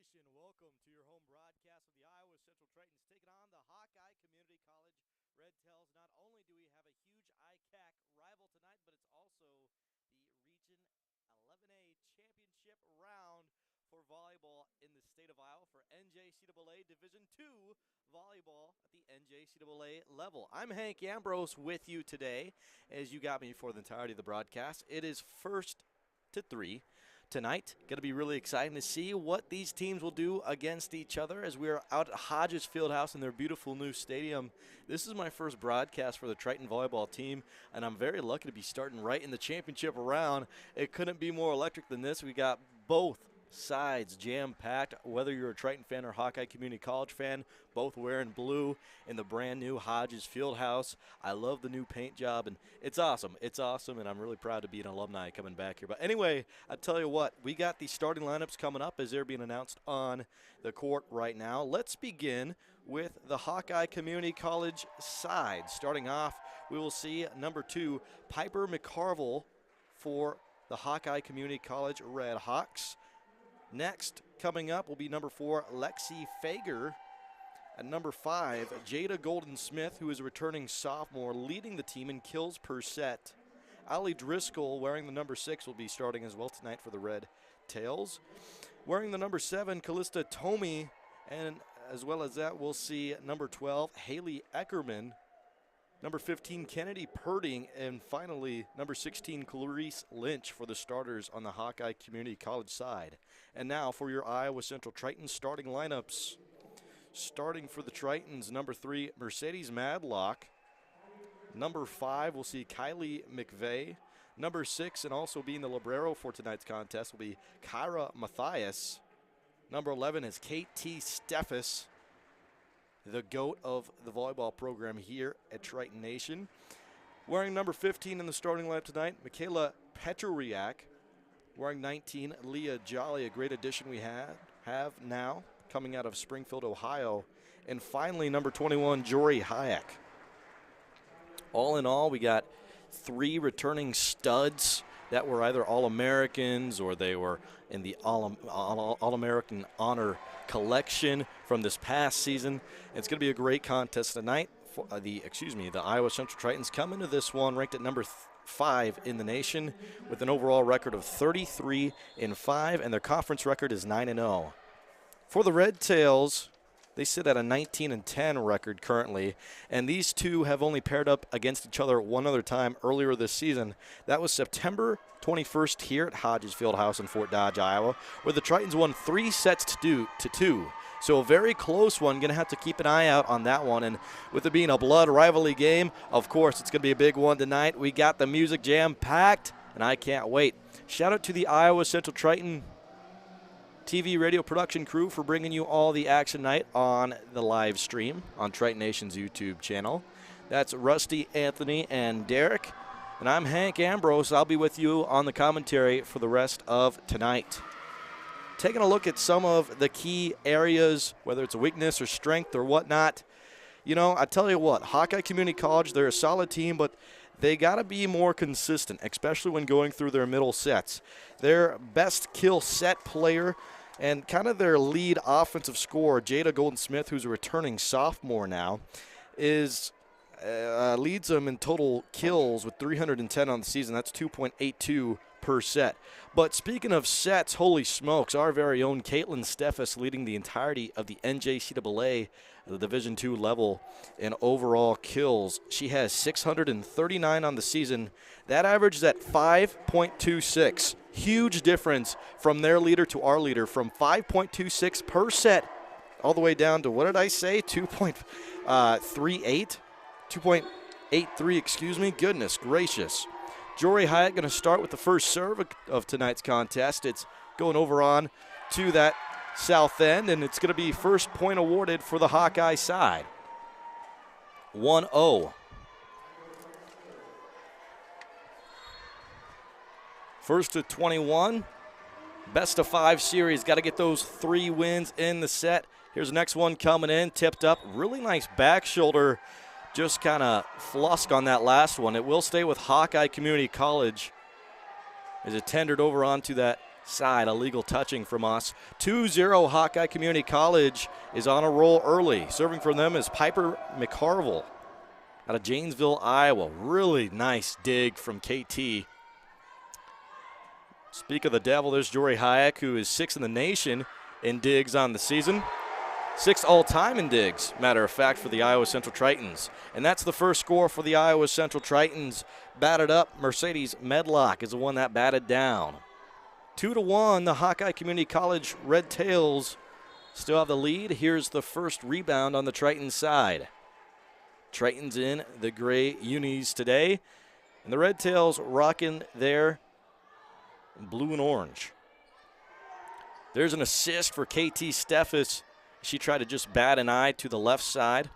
Nation, welcome to your home broadcast of the Iowa Central Tritons taking on the Hawkeye Community College RedTails. Not only do we have a huge ICAC rival tonight, but it's also the Region 11A championship round for volleyball in the state of Iowa for NJCAA Division II volleyball at the NJCAA level. I'm Hank Ambrose with you today, as you got me for the entirety of the broadcast. It is 1st to 3. Tonight, going to be really exciting to see what these teams will do against each other as we are out at Hodges Fieldhouse in their beautiful new stadium. This is my first broadcast for the Triton volleyball team, and I'm very lucky to be starting right in the championship round. It couldn't be more electric than this. We got both sides jam-packed, whether you're a Triton fan or Hawkeye Community College fan, both wearing blue in the brand new Hodges Fieldhouse. I love the new paint job, and it's awesome. It's awesome, and I'm really proud to be an alumni coming back here. But anyway, I tell you what, we got the starting lineups coming up as they're being announced on the court right now. Let's begin with the Hawkeye Community College side. Starting off, we will see number 2, Piper McCarville for the Hawkeye Community College Red Hawks. Next, coming up will be number 4, Lexi Fager. At number 5, Jada Golden-Smith, who is a returning sophomore, leading the team in kills per set. Allie Driscoll, wearing the number 6, will be starting as well tonight for the Red Tails. Wearing the number 7, Callista Tomey, and as well as that, we'll see number 12, Haley Eckerman. Number 15, Kennedy Perding, and finally, number 16, Clarice Lynch for the starters on the Hawkeye Community College side. And now for your Iowa Central Tritons starting lineups. Starting for the Tritons, number 3, Mercedes Madlock. Number 5, we'll see Kylie McVeigh. Number 6, and also being the libero for tonight's contest, will be Kyra Mathias. Number 11 is Kate T. Steffes, the GOAT of the volleyball program here at Triton Nation. Wearing number 15 in the starting lineup tonight, Michaela Petroriak. Wearing 19, Leah Jolly, a great addition we have now, coming out of Springfield, Ohio. And finally, number 21, Jory Hayek. All in all, we got 3 returning studs that were either All-Americans or they were in the All-American Honor Collection from this past season. It's going to be a great contest tonight. For the Iowa Central Tritons come into this one ranked at number 5 in the nation with an overall record of 33-5, and their conference record is 9-0. For the Red Tails, they sit at a 19-10 record currently, and these two have only paired up against each other one other time earlier this season. That was September 21st here at Hodges Fieldhouse in Fort Dodge, Iowa, where the Tritons won 3 sets to 2. So a very close one. Going to have to keep an eye out on that one. And with it being a blood rivalry game, of course, it's going to be a big one tonight. We got the music jam-packed, and I can't wait. Shout out to the Iowa Central Triton TV radio production crew for bringing you all the action tonight on the live stream on Triton Nation's YouTube channel. That's Rusty, Anthony, and Derek. And I'm Hank Ambrose. I'll be with you on the commentary for the rest of tonight. Taking a look at some of the key areas, whether it's a weakness or strength or whatnot. You know, I tell you what, Hawkeye Community College, they're a solid team, but they got to be more consistent, especially when going through their middle sets. Their best kill set player and kind of their lead offensive scorer, Jada Golden-Smith, who's a returning sophomore now, leads them in total kills with 310 on the season. That's 2.82 per set. But speaking of sets, holy smokes, our very own Caitlin Steffes leading the entirety of the NJCAA, the Division II level, in overall kills. She has 639 on the season. That averages at 5.26. Huge difference from their leader to our leader, from 5.26 per set all the way down to, what did I say, 2.38? 2.83, excuse me. Goodness gracious. Jory Hyatt going to start with the first serve of tonight's contest. It's going over on to that south end, and it's going to be first point awarded for the Hawkeye side. 1-0. First to 21. Best of 5 series. Got to get those 3 wins in the set. Here's the next one coming in, tipped up. Really nice back shoulder. Just kind of flusk on that last one. It will stay with Hawkeye Community College as it tendered over onto that side. Illegal touching from us. 2-0 Hawkeye Community College is on a roll early. Serving for them is Piper McCarville out of Janesville, Iowa. Really nice dig from KT. Speak of the devil, there's Jory Hayek, who is 6th in the nation in digs on the season. 6th all-time in digs, matter of fact, for the Iowa Central Tritons. And that's the first score for the Iowa Central Tritons. Batted up, Mercedes Medlock is the one that batted down. 2-1, the Hawkeye Community College RedTails still have the lead. Here's the first rebound on the Tritons side. Tritons in the gray unis today, and the RedTails rocking their blue and orange. There's an assist for KT Steffes. She tried to just bat an eye to the left side.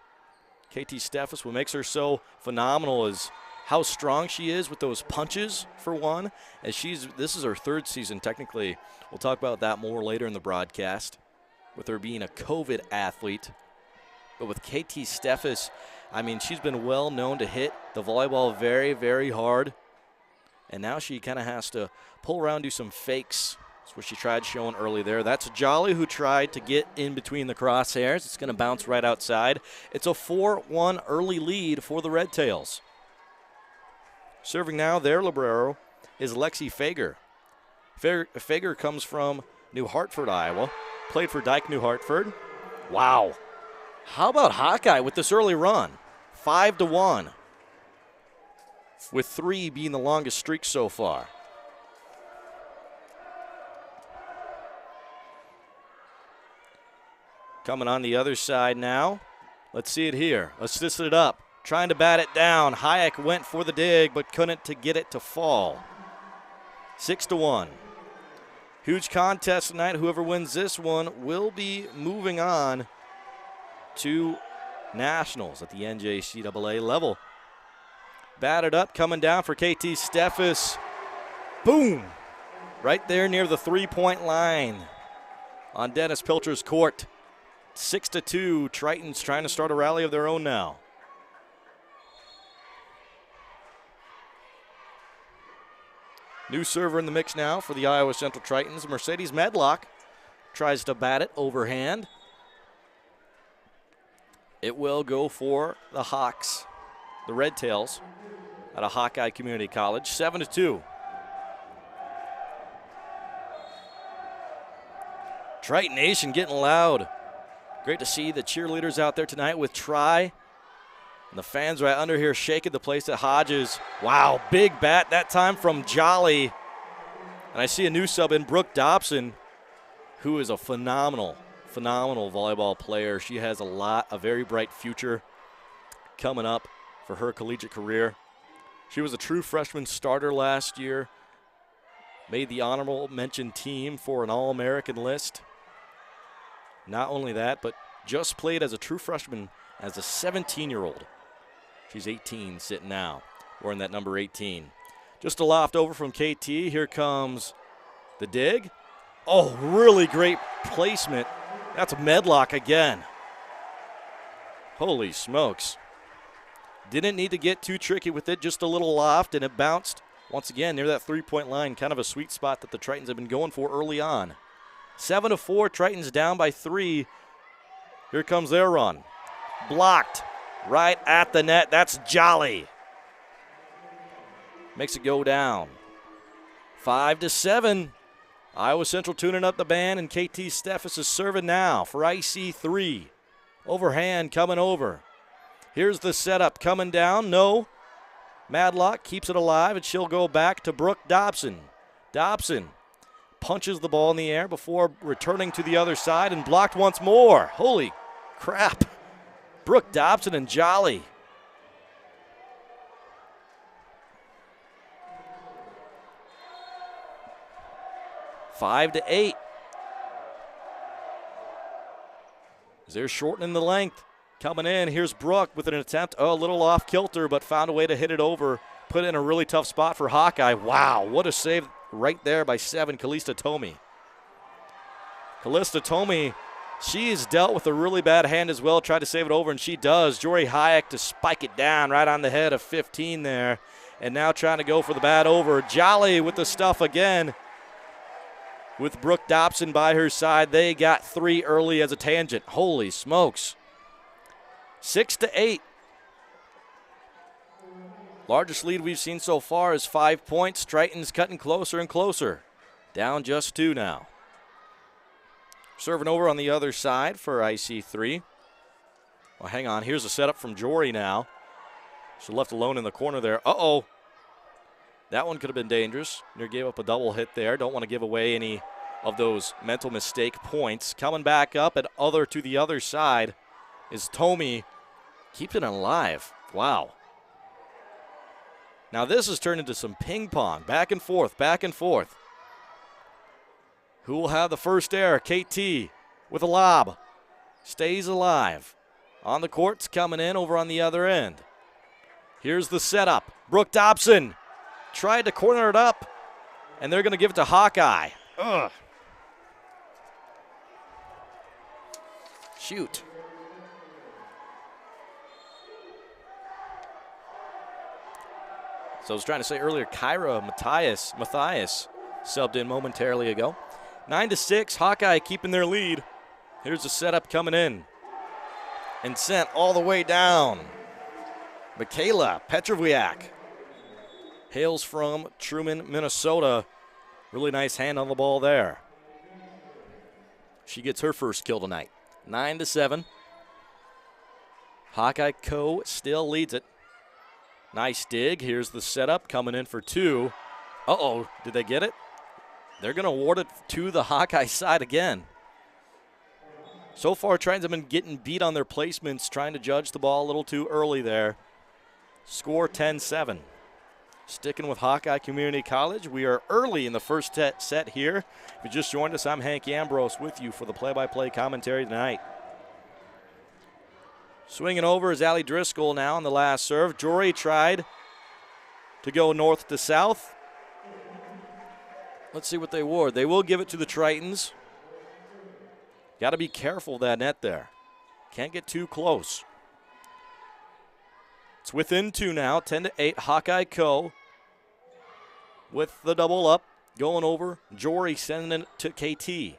KT Steffes, what makes her so phenomenal is how strong she is with those punches, for one. As this is her 3rd season, technically. We'll talk about that more later in the broadcast, with her being a COVID athlete. But with KT Steffes, I mean, she's been well known to hit the volleyball very, very hard. And now she kind of has to pull around, do some fakes. That's what she tried showing early there. That's Jolly, who tried to get in between the crosshairs. It's going to bounce right outside. It's a 4-1 early lead for the RedTails. Serving now, their libero is Lexi Fager. Fager comes from New Hartford, Iowa. Played for Dyke New Hartford. Wow. How about Hawkeye with this early run? 5-1. With 3 being the longest streak so far. Coming on the other side now. Let's see it here. Assisted it up. Trying to bat it down. Hayek went for the dig, but couldn't to get it to fall. 6-1. Huge contest tonight. Whoever wins this one will be moving on to nationals at the NJCAA level. Batted up, coming down for KT Steffes. Boom! Right there near the 3-point line on Dennis Pilcher's court. 6-2, Tritons trying to start a rally of their own now. New server in the mix now for the Iowa Central Tritons. Mercedes Medlock tries to bat it overhand. It will go for the Hawks, the RedTails, out of Hawkeye Community College. 7-2. Triton Nation getting loud. Great to see the cheerleaders out there tonight with Try. And the fans right under here shaking the place at Hodges. Wow, big bat that time from Jolly. And I see a new sub in, Brooke Dobson, who is a phenomenal volleyball player. She has a very bright future coming up for her collegiate career. She was a true freshman starter last year. Made the honorable mention team for an All-American list. Not only that, but just played as a true freshman as a 17-year-old. She's 18 sitting now, wearing that number 18. Just a loft over from KT. Here comes the dig. Oh, really great placement. That's Medlock again. Holy smokes. Didn't need to get too tricky with it, just a little loft, and it bounced once again near that 3-point line. Kind of a sweet spot that the Tritons have been going for early on. 7-4, Tritons down by 3. Here comes their run. Blocked right at the net. That's Jolly. Makes it go down. 5-7. Iowa Central tuning up the band, and KT Steffes is serving now for IC3. Overhand coming over. Here's the setup coming down. No. Madlock keeps it alive, and she'll go back to Brooke Dobson. Dobson punches the ball in the air before returning to the other side and blocked once more. Holy crap. Brooke Dobson and Jolly. Five to 8. As they're shortening the length. Coming in, here's Brooke with an attempt, a little off kilter, but found a way to hit it over. Put it in a really tough spot for Hawkeye. Wow, what a save right there by 7, Callista Tomey. Callista Tomey, she's dealt with a really bad hand as well, tried to save it over, and she does. Jory Hayek to spike it down right on the head of 15 there, and now trying to go for the bat over. Jolly with the stuff again. with Brooke Dobson by her side. They got 3 early as a tangent. Holy smokes. 6-8. Largest lead we've seen so far is 5 points. Tritons cutting closer and closer. Down just 2 now. Serving over on the other side for IC3. Well, hang on. Here's a setup from Jory now. She's left alone in the corner there. Uh-oh. That one could have been dangerous. Near gave up a double hit there. Don't want to give away any of those mental mistake points. Coming back up to the other side is Tomi. Keeping it alive. Wow. Now this has turned into some ping pong. Back and forth, back and forth. Who will have the first air? KT with a lob. Stays alive. On the courts, coming in over on the other end. Here's the setup. Brooke Dobson tried to corner it up, and they're going to give it to Hawkeye. Ugh. Shoot. So I was trying to say earlier, Kyra Matthias subbed in momentarily ago. 9-6, Hawkeye keeping their lead. Here's the setup coming in. And sent all the way down. Michaela Petroviak hails from Truman, Minnesota. Really nice hand on the ball there. She gets her first kill tonight. 9-7. Hawkeye Co. still leads it. Nice dig. Here's the setup coming in for 2. Uh-oh, did they get it? They're going to award it to the Hawkeye side again. So far, Tritons have been getting beat on their placements, trying to judge the ball a little too early there. Score 10-7. Sticking with Hawkeye Community College, we are early in the first set here. If you just joined us, I'm Hank Ambrose with you for the play-by-play commentary tonight. Swinging over is Allie Driscoll now on the last serve. Jory tried to go north to south. Let's see what they award. They will give it to the Tritons. Got to be careful of that net there. Can't get too close. It's within 2 now, 10-8. Hawkeye Co. with the double up. Going over. Jory sending it to KT.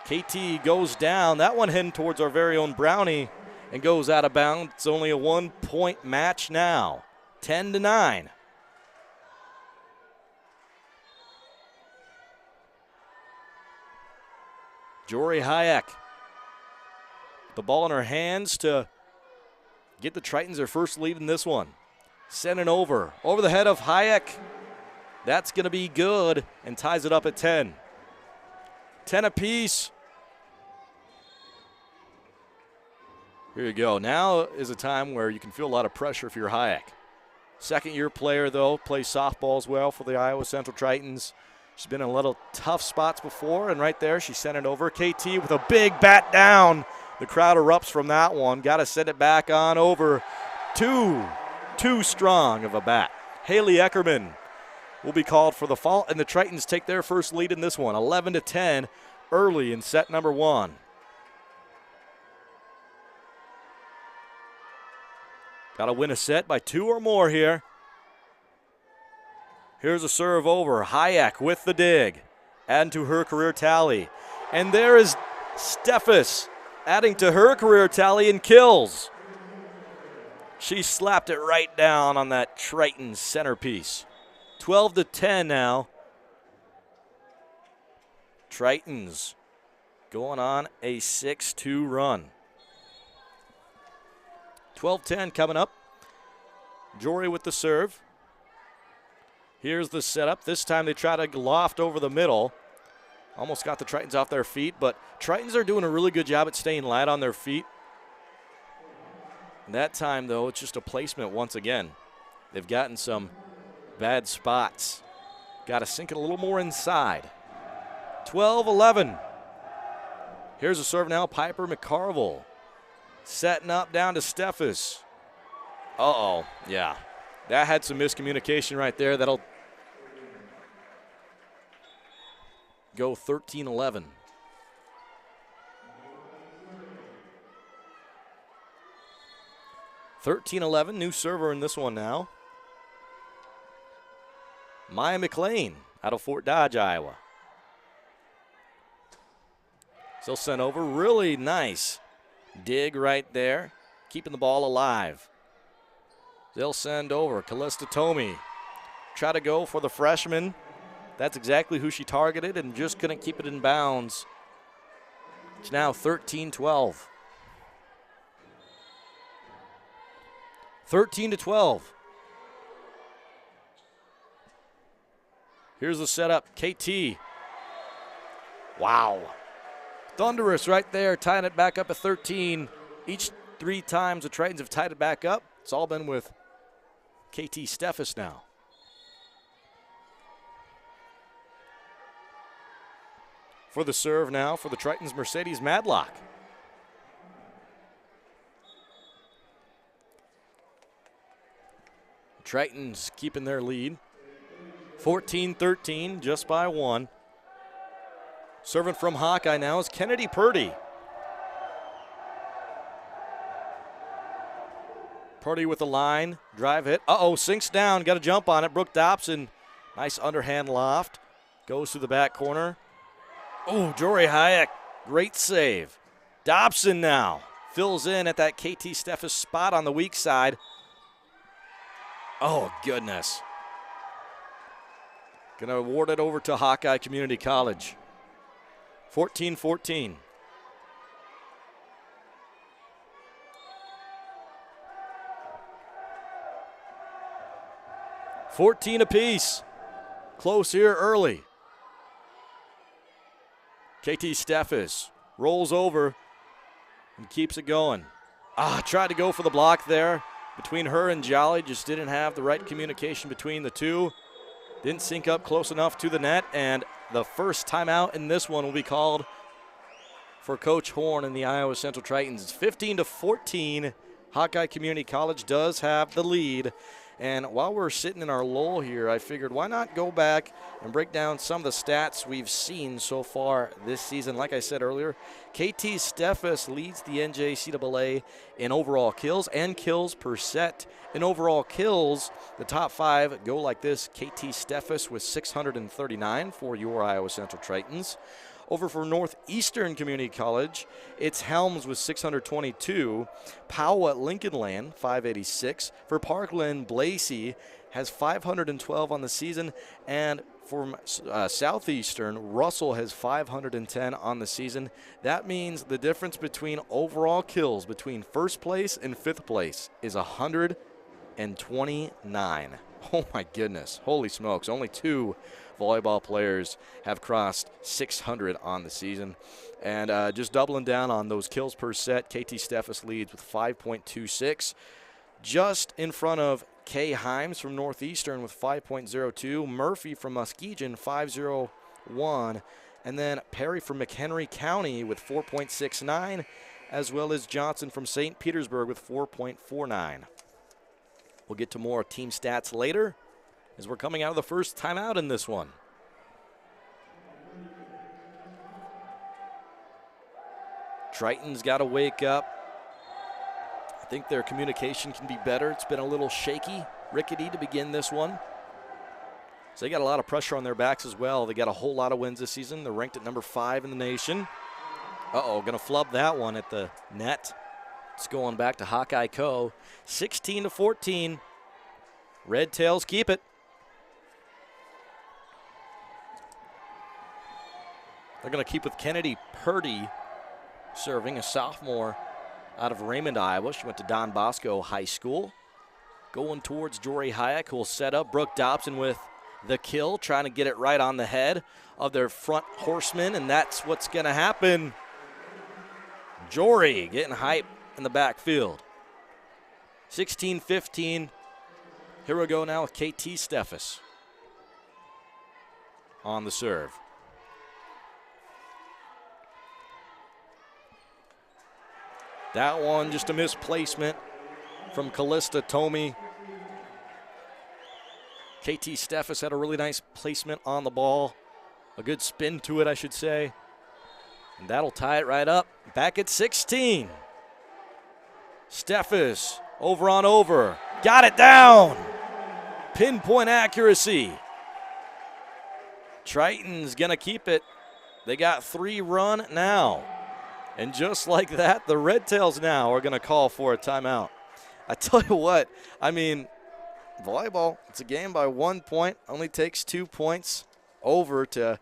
KT goes down. That one heading towards our very own Brownie and goes out of bounds. It's only a 1-point match now. 10-9. Jory Hayek. The ball in her hands to get the Tritons their first lead in this one. Send it over the head of Hayek. That's going to be good and ties it up at 10. 10 apiece. Here you go. Now is a time where you can feel a lot of pressure if you're Hayek. Second-year player, though, plays softball as well for the Iowa Central Tritons. She's been in a little tough spots before, and right there she sent it over. KT with a big bat down. The crowd erupts from that one. Got to send it back on over. Too strong of a bat. Haley Eckerman will be called for the fault, and the Tritons take their first lead in this one, 11-10, early in set number 1. Got to win a set by 2 or more here. Here's a serve over. Hayek with the dig, adding to her career tally. And there is Steffes adding to her career tally in kills. She slapped it right down on that Triton centerpiece. 12-10 now. Tritons going on a 6-2 run. 12-10 coming up. Jory with the serve. Here's the setup. This time they try to loft over the middle. Almost got the Tritons off their feet, but Tritons are doing a really good job at staying light on their feet. And that time, though, it's just a placement once again. They've gotten some bad spots. Got to sink it a little more inside. 12-11. Here's a serve now, Piper McCarville. Setting up down to Steffes. Uh-oh, yeah. That had some miscommunication right there. That'll go 13-11. New server in this one now. Maya McLean out of Fort Dodge, Iowa. Still sent over. Really nice dig right there, keeping the ball alive. They'll send over. Callista Tomey try to go for the freshman. That's exactly who she targeted and just couldn't keep it in bounds. It's now 13-12. 13-12. Here's the setup. KT. Wow. Thunderous right there, tying it back up at 13. Each 3 times the Tritons have tied it back up. It's all been with KT Steffes now. For the serve now for the Tritons, Mercedes Madlock. Tritons keeping their lead. 14-13, just by 1. Serving from Hawkeye now is Kennedy Purdy. Purdy with the line, drive hit. Sinks down, got a jump on it. Brooke Dobson, nice underhand loft. Goes to the back corner. Jory Hayek, great save. Dobson now fills in at that KT Steffes spot on the weak side. Oh, goodness. Gonna award it over to Hawkeye Community College. 14-14. $14 apiece. Close here early. KT Steffes rolls over and keeps it going. Tried to go for the block there between her and Jolly. Just didn't have the right communication between the two. Didn't sync up close enough to the net, and the first timeout in this one will be called for Coach Horn and the Iowa Central Tritons. It's 15-14. Hawkeye Community College does have the lead. And while we're sitting in our lull here, I figured why not go back and break down some of the stats we've seen so far this season. Like I said earlier, KT Steffes leads the NJCAA in overall kills and kills per set. In overall kills, the top 5 go like this. KT Steffes with 639 for your Iowa Central Tritons. Over for Northeastern Community College, it's Helms with 622. Powell at Lincoln Land, 586. For Parkland, Blasey has 512 on the season. And from Southeastern, Russell has 510 on the season. That means the difference between overall kills between first place and 5th place is 129. Oh, my goodness. Holy smokes. Only 2 volleyball players have crossed 600 on the season. And just doubling down on those kills per set, KT Steffes leads with 5.26. Just in front of Kay Himes from Northeastern with 5.02. Murphy from Muskegon, 5.01. And then Perry from McHenry County with 4.69, as well as Johnson from St. Petersburg with 4.49. We'll get to more team stats later as we're coming out of the first timeout in this one. Tritons got to wake up. I think their communication can be better. It's been a little shaky, rickety to begin this one. So they got a lot of pressure on their backs as well. They got a whole lot of wins this season. They're ranked at number 5 in the nation. Gonna flub that one at the net. It's going back to Hawkeye Co. 16-14. RedTails keep it. They're going to keep with Kennedy Purdy serving, a sophomore out of Raymond, Iowa. She went to Don Bosco High School. Going towards Jory Hayek, who will set up. Brooke Dobson with the kill, trying to get it right on the head of their front horsemen, and that's what's going to happen. Jory getting hype in the backfield. 16-15. Here we go now with KT Steffes on the serve. That one just a misplacement from Callista Tomey. KT Steffes had a really nice placement on the ball. A good spin to it, I should say. And that'll tie it right up. Back at 16. Steffes over on over. Got it down. Pinpoint accuracy. Tritons gonna keep it They got 3 run now. And just like that, the RedTails now are going to call for a timeout. I tell you what, I mean, volleyball, it's a game by 1 point. Only takes 2 points over to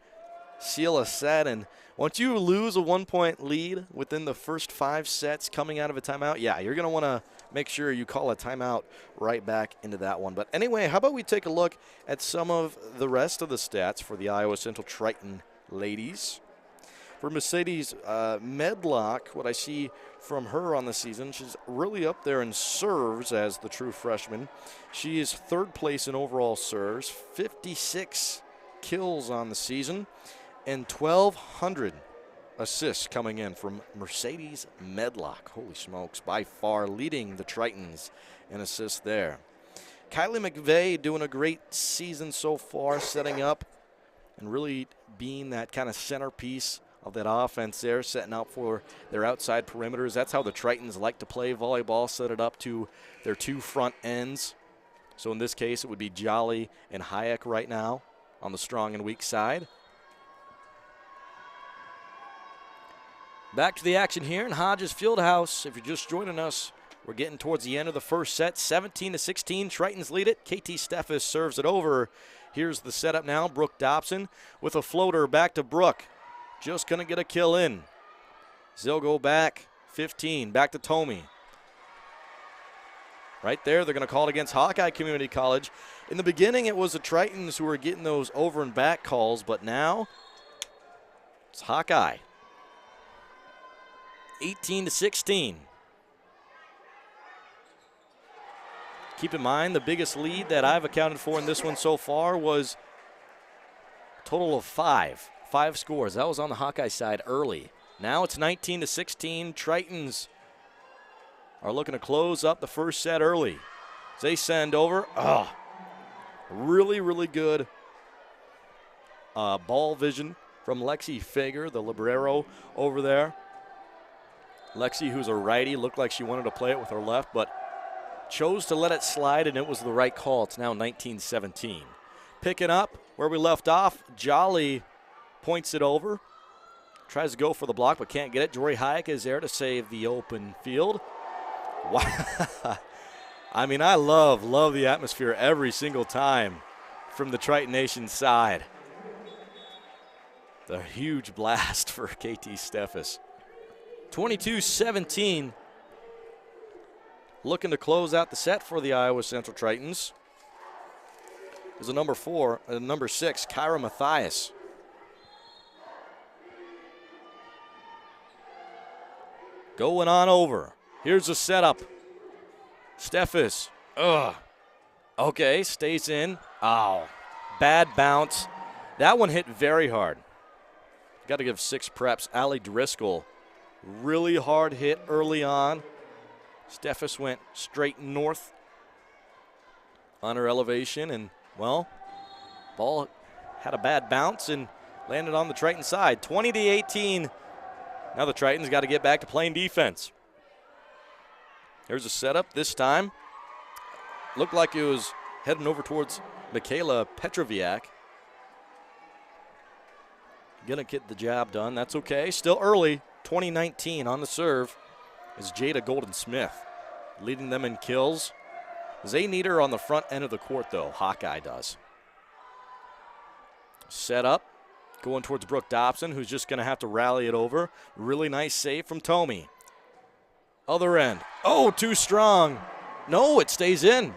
seal a set. And once you lose a 1 point lead within the first 5 sets coming out of a timeout, yeah, you're going to want to make sure you call a timeout right back into that one. But anyway, how about we take a look at some of the rest of the stats for the Iowa Central Triton ladies. For Mercedes Medlock, what I see from her on the season, she's really up there in serves as the true freshman. She is 3rd place in overall serves, 56 kills on the season, and 1,200 assists coming in from Mercedes Medlock. Holy smokes, by far leading the Tritons in assists there. Kylie McVeigh doing a great season so far, setting up and really being that kind of centerpiece of that offense there, setting out for their outside perimeters. That's how the Tritons like to play volleyball, set it up to their 2 front ends. So in this case, it would be Jolly and Hayek right now on the strong and weak side. Back to the action here in Hodges Fieldhouse. If you're just joining us, we're getting towards the end of the first set. 17-16, Tritons lead it. KT Steffes serves it over. Here's the setup now. Brooke Dobson with a floater back to Brooke. Just going to get a kill in. They'll go back 15, back to Tomey. Right there, they're going to call it against Hawkeye Community College. In the beginning, it was the Tritons who were getting those over and back calls, but now it's Hawkeye. 18-16. Keep in mind, the biggest lead that I've accounted for in this one so far was a total of 5 scores. That was on the Hawkeye side early. Now it's 19-16. Tritons are looking to close up the first set early. As they send over. Oh, really, really good ball vision from Lexi Fager, the libero over there. Lexi, who's a righty, looked like she wanted to play it with her left, but chose to let it slide, and it was the right call. It's now 19-17. Picking up where we left off, Jolly points it over. Tries to go for the block, but can't get it. Jory Hayek is there to save the open field. Wow. I mean, I love the atmosphere every single time from the Triton Nation side. The huge blast for KT Steffes. 22-17. Looking to close out the set for the Iowa Central Tritons is a number 6, Kyra Mathias. Going on over. Here's the setup. Steffes. Okay, stays in. Oh, bad bounce. That one hit very hard. Got to give 6 preps. Allie Driscoll. Really hard hit early on. Steffes went straight north on her elevation, and, well, ball had a bad bounce and landed on the Triton side. 20-18. Now the Tritons got to get back to playing defense. Here's a setup this time. Looked like it was heading over towards Michaela Petroviak. Gonna get the job done. That's okay. Still early. 20-19 on the serve is Jada Golden-Smith, leading them in kills. They need her on the front end of the court, though. Hawkeye does. Set up. Going towards Brooke Dobson, who's just going to have to rally it over. Really nice save from Tomey. Other end. Oh, too strong. No, it stays in.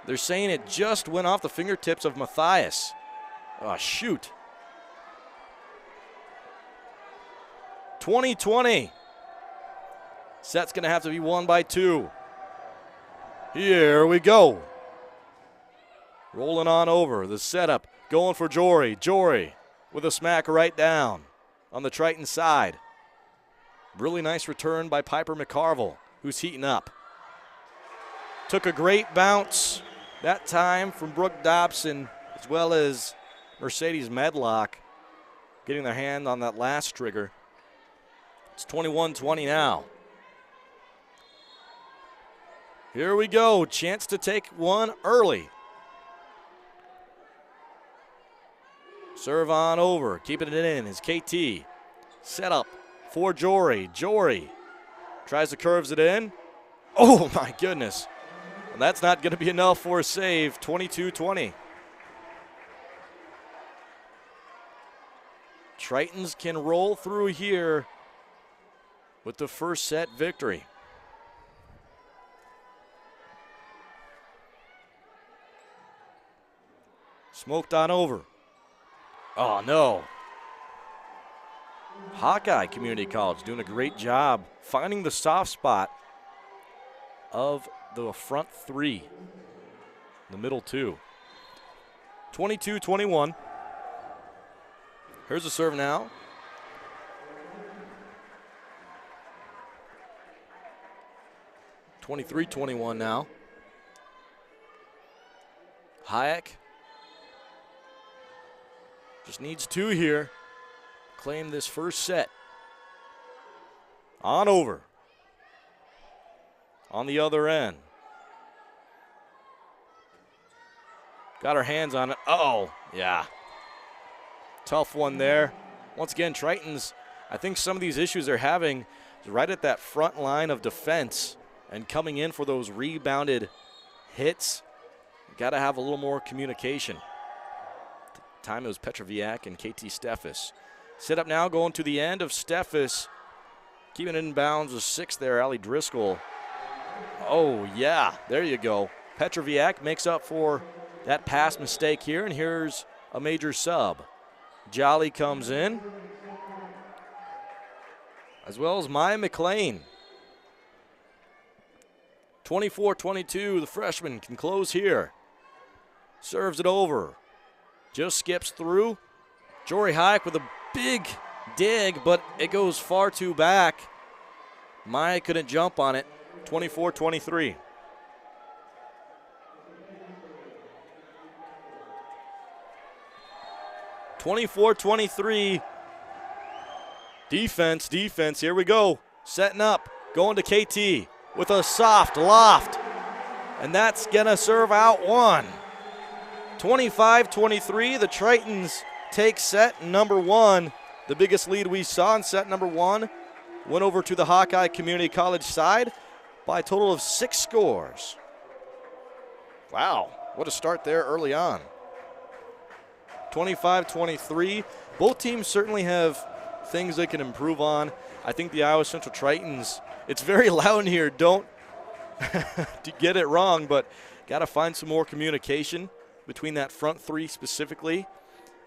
They're saying it just went off the fingertips of Mathias. Oh, shoot. 20-20. Set's going to have to be won by 2. Here we go. Rolling on over. The setup. Going for Jory. Jory with a smack right down on the Triton side. Really nice return by Piper McCarville, who's heating up. Took a great bounce that time from Brooke Dobson, as well as Mercedes Medlock getting their hand on that last trigger. It's 21-20 now. Here we go. Chance to take one early. Serve on over, keeping it in is KT. Set up for Jory. Jory tries to curves it in. Oh my goodness. And that's not going to be enough for a save, 22-20. Tritons can roll through here with the first set victory. Smoked on over. Oh no. Hawkeye Community College doing a great job finding the soft spot of the front three, the middle two. 22-21. Here's the serve now. (23-21) now. Hayek just needs 2 here. Claim this first set. On over. On the other end. Got her hands on it. Uh-oh. Yeah. Tough one there. Once again, Tritons, I think some of these issues they're having is right at that front line of defense and coming in for those rebounded hits. Got to have a little more communication. At the time it was Petroviak and KT Steffes. Set up now, going to the end of Steffes. Keeping it in bounds with 6 there, Allie Driscoll. Oh, yeah, there you go. Petroviak makes up for that pass mistake here, and here's a major sub. Jolly comes in, as well as Maya McLean. 24-22, the freshman can close here. Serves it over. Just skips through. Jory Hayek with a big dig, but it goes far too back. Maya couldn't jump on it. 24-23. Defense, here we go. Setting up, going to KT with a soft loft. And that's gonna serve out one. 25-23, the Tritons take set number 1. The biggest lead we saw in set number 1 went over to the Hawkeye Community College side by a total of 6 scores. Wow, what a start there early on. 25-23. Both teams certainly have things they can improve on. I think the Iowa Central Tritons, it's very loud in here. Don't to get it wrong, but got to find some more communication between that front three specifically.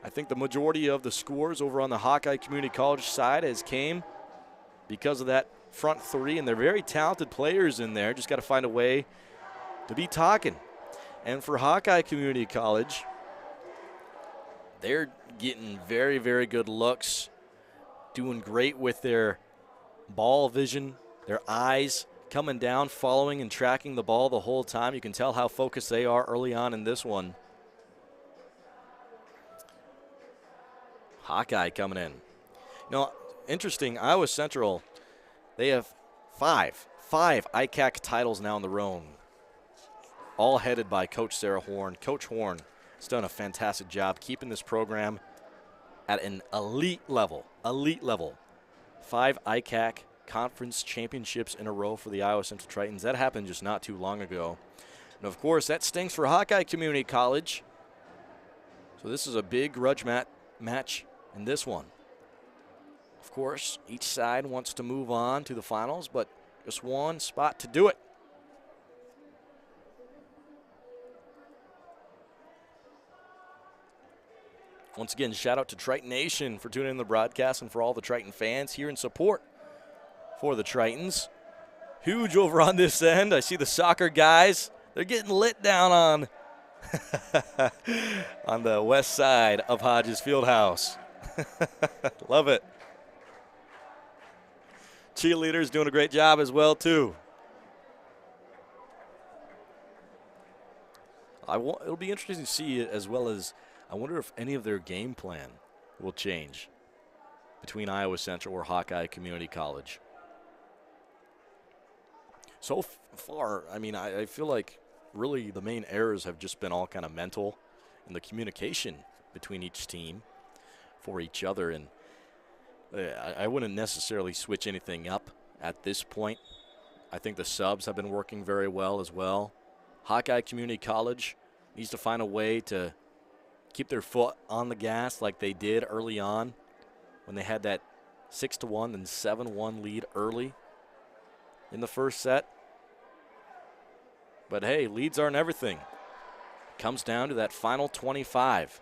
I think the majority of the scores over on the Hawkeye Community College side has came because of that front three, and they're very talented players in there. Just got to find a way to be talking. And for Hawkeye Community College, they're getting very, very good looks, doing great with their ball vision, their eyes coming down, following and tracking the ball the whole time. You can tell how focused they are early on in this one. Hawkeye coming in. You know, interesting, Iowa Central, they have five ICAC titles now in the row, all headed by Coach Sarah Horn. Coach Horn has done a fantastic job keeping this program at an elite level. 5 ICAC conference championships in a row for the Iowa Central Tritons. That happened just not too long ago. And, of course, that stings for Hawkeye Community College. So this is a big grudge match in this one. Of course, each side wants to move on to the finals, but just one spot to do it. Once again, shout out to Triton Nation for tuning in the broadcast and for all the Triton fans here in support for the Tritons. Huge over on this end. I see the soccer guys. They're getting lit down on on the west side of Hodges Fieldhouse. Love it. Cheerleaders doing a great job as well, too. It'll be interesting to see, as well as I wonder if any of their game plan will change between Iowa Central or Hawkeye Community College. So far, I mean, I feel like really the main errors have just been all kind of mental and the communication between each team. for each other, and I wouldn't necessarily switch anything up at this point. I think the subs have been working very well as well. Hawkeye Community College needs to find a way to keep their foot on the gas like they did early on when they had that 6-1 and 7-1 lead early in the first set. But hey, leads aren't everything. Comes down to that final 25.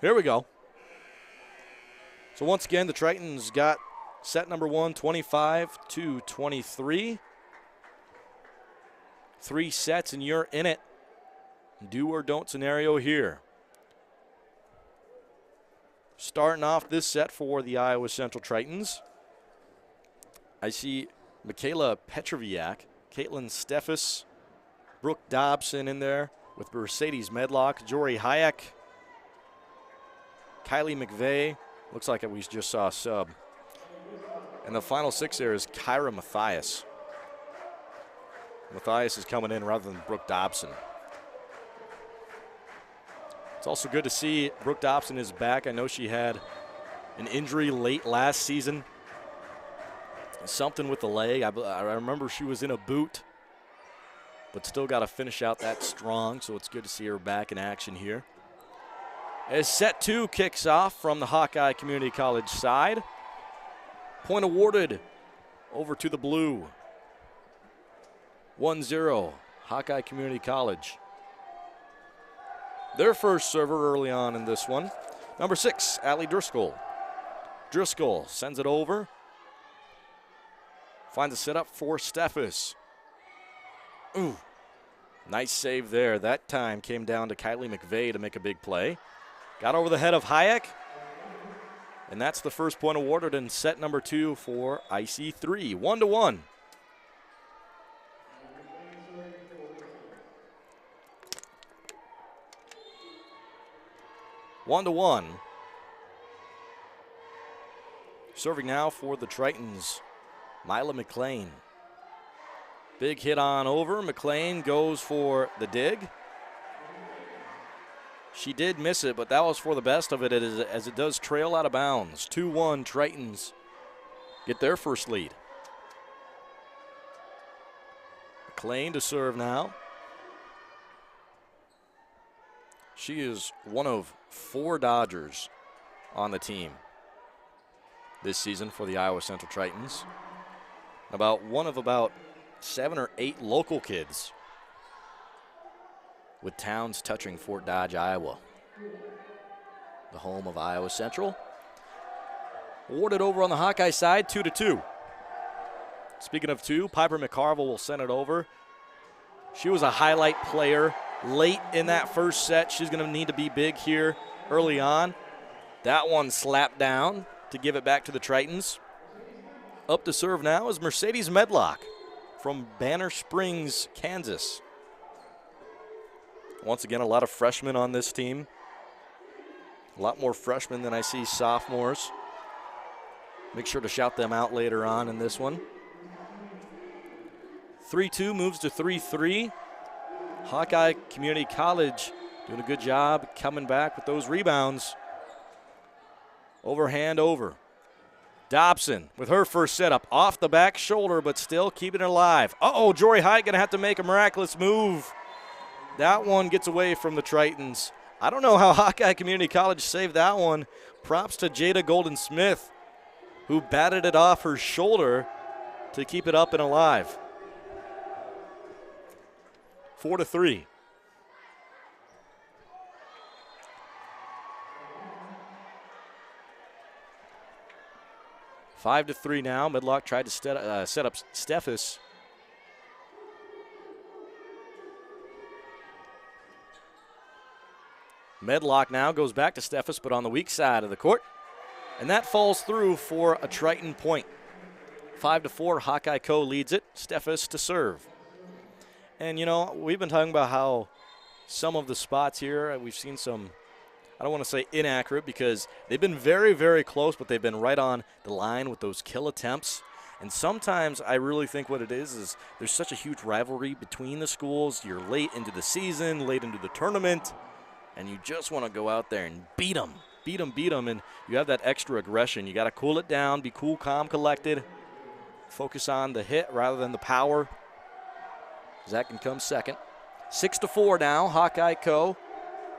Here we go. So once again, the Tritons got set number 1, 25-23. 3 sets and you're in it. Do or don't scenario here. Starting off this set for the Iowa Central Tritons, I see Michaela Petroviak, Caitlin Steffes, Brooke Dobson in there with Mercedes Medlock, Jory Hayek, Kylie McVeigh. Looks like we just saw a sub. And the final 6 there is Kyra Mathias. Mathias is coming in rather than Brooke Dobson. It's also good to see Brooke Dobson is back. I know she had an injury late last season. Something with the leg. I remember she was in a boot, but still got to finish out that strong, so it's good to see her back in action here. As set 2 kicks off from the Hawkeye Community College side. Point awarded over to the blue. 1-0, Hawkeye Community College. Their first server early on in this one. Number 6, Allie Driscoll. Driscoll sends it over. Finds a setup for Steffes. Ooh, nice save there. That time came down to Kylie McVeigh to make a big play. Got over the head of Hayek. And that's the first point awarded in set number 2 for IC3. 1-1. Serving now for the Tritons, Mila McLean. Big hit on over. McLean goes for the dig. She did miss it, but that was for the best of it as it does trail out of bounds. 2-1 Tritons get their first lead. McLean to serve now. She is one of 4 Dodgers on the team this season for the Iowa Central Tritons. One of about 7 or 8 local kids, with towns touching Fort Dodge, Iowa, the home of Iowa Central. Awarded over on the Hawkeye side, 2-2. Speaking of 2, Piper McCarville will send it over. She was a highlight player late in that first set. She's going to need to be big here early on. That one slapped down to give it back to the Tritons. Up to serve now is Mercedes Medlock from Banner Springs, Kansas. Once again, a lot of freshmen on this team. A lot more freshmen than I see sophomores. Make sure to shout them out later on in this one. 3-2 moves to 3-3. Hawkeye Community College doing a good job coming back with those rebounds. Overhand over. Dobson with her first setup off the back shoulder, but still keeping it alive. Uh-oh, Jory Hyde going to have to make a miraculous move. That one gets away from the Tritons. I don't know how Hawkeye Community College saved that one. Props to Jada Golden-Smith, who batted it off her shoulder to keep it up and alive. 4-3. Five to 3 now. Medlock tried to set up Steffes. Medlock now goes back to Steffes, but on the weak side of the court. And that falls through for a Triton point. 5-4, Hawkeye Co. leads it. Steffes to serve. And, you know, we've been talking about how some of the spots here, we've seen some, I don't want to say inaccurate because they've been very, very close, but they've been right on the line with those kill attempts. And sometimes I really think what it is there's such a huge rivalry between the schools. You're late into the season, late into the tournament, and you just want to go out there and beat them, and you have that extra aggression. You got to cool it down, be cool, calm, collected, focus on the hit rather than the power. That can come second. 6-4 now, Hawkeye Co.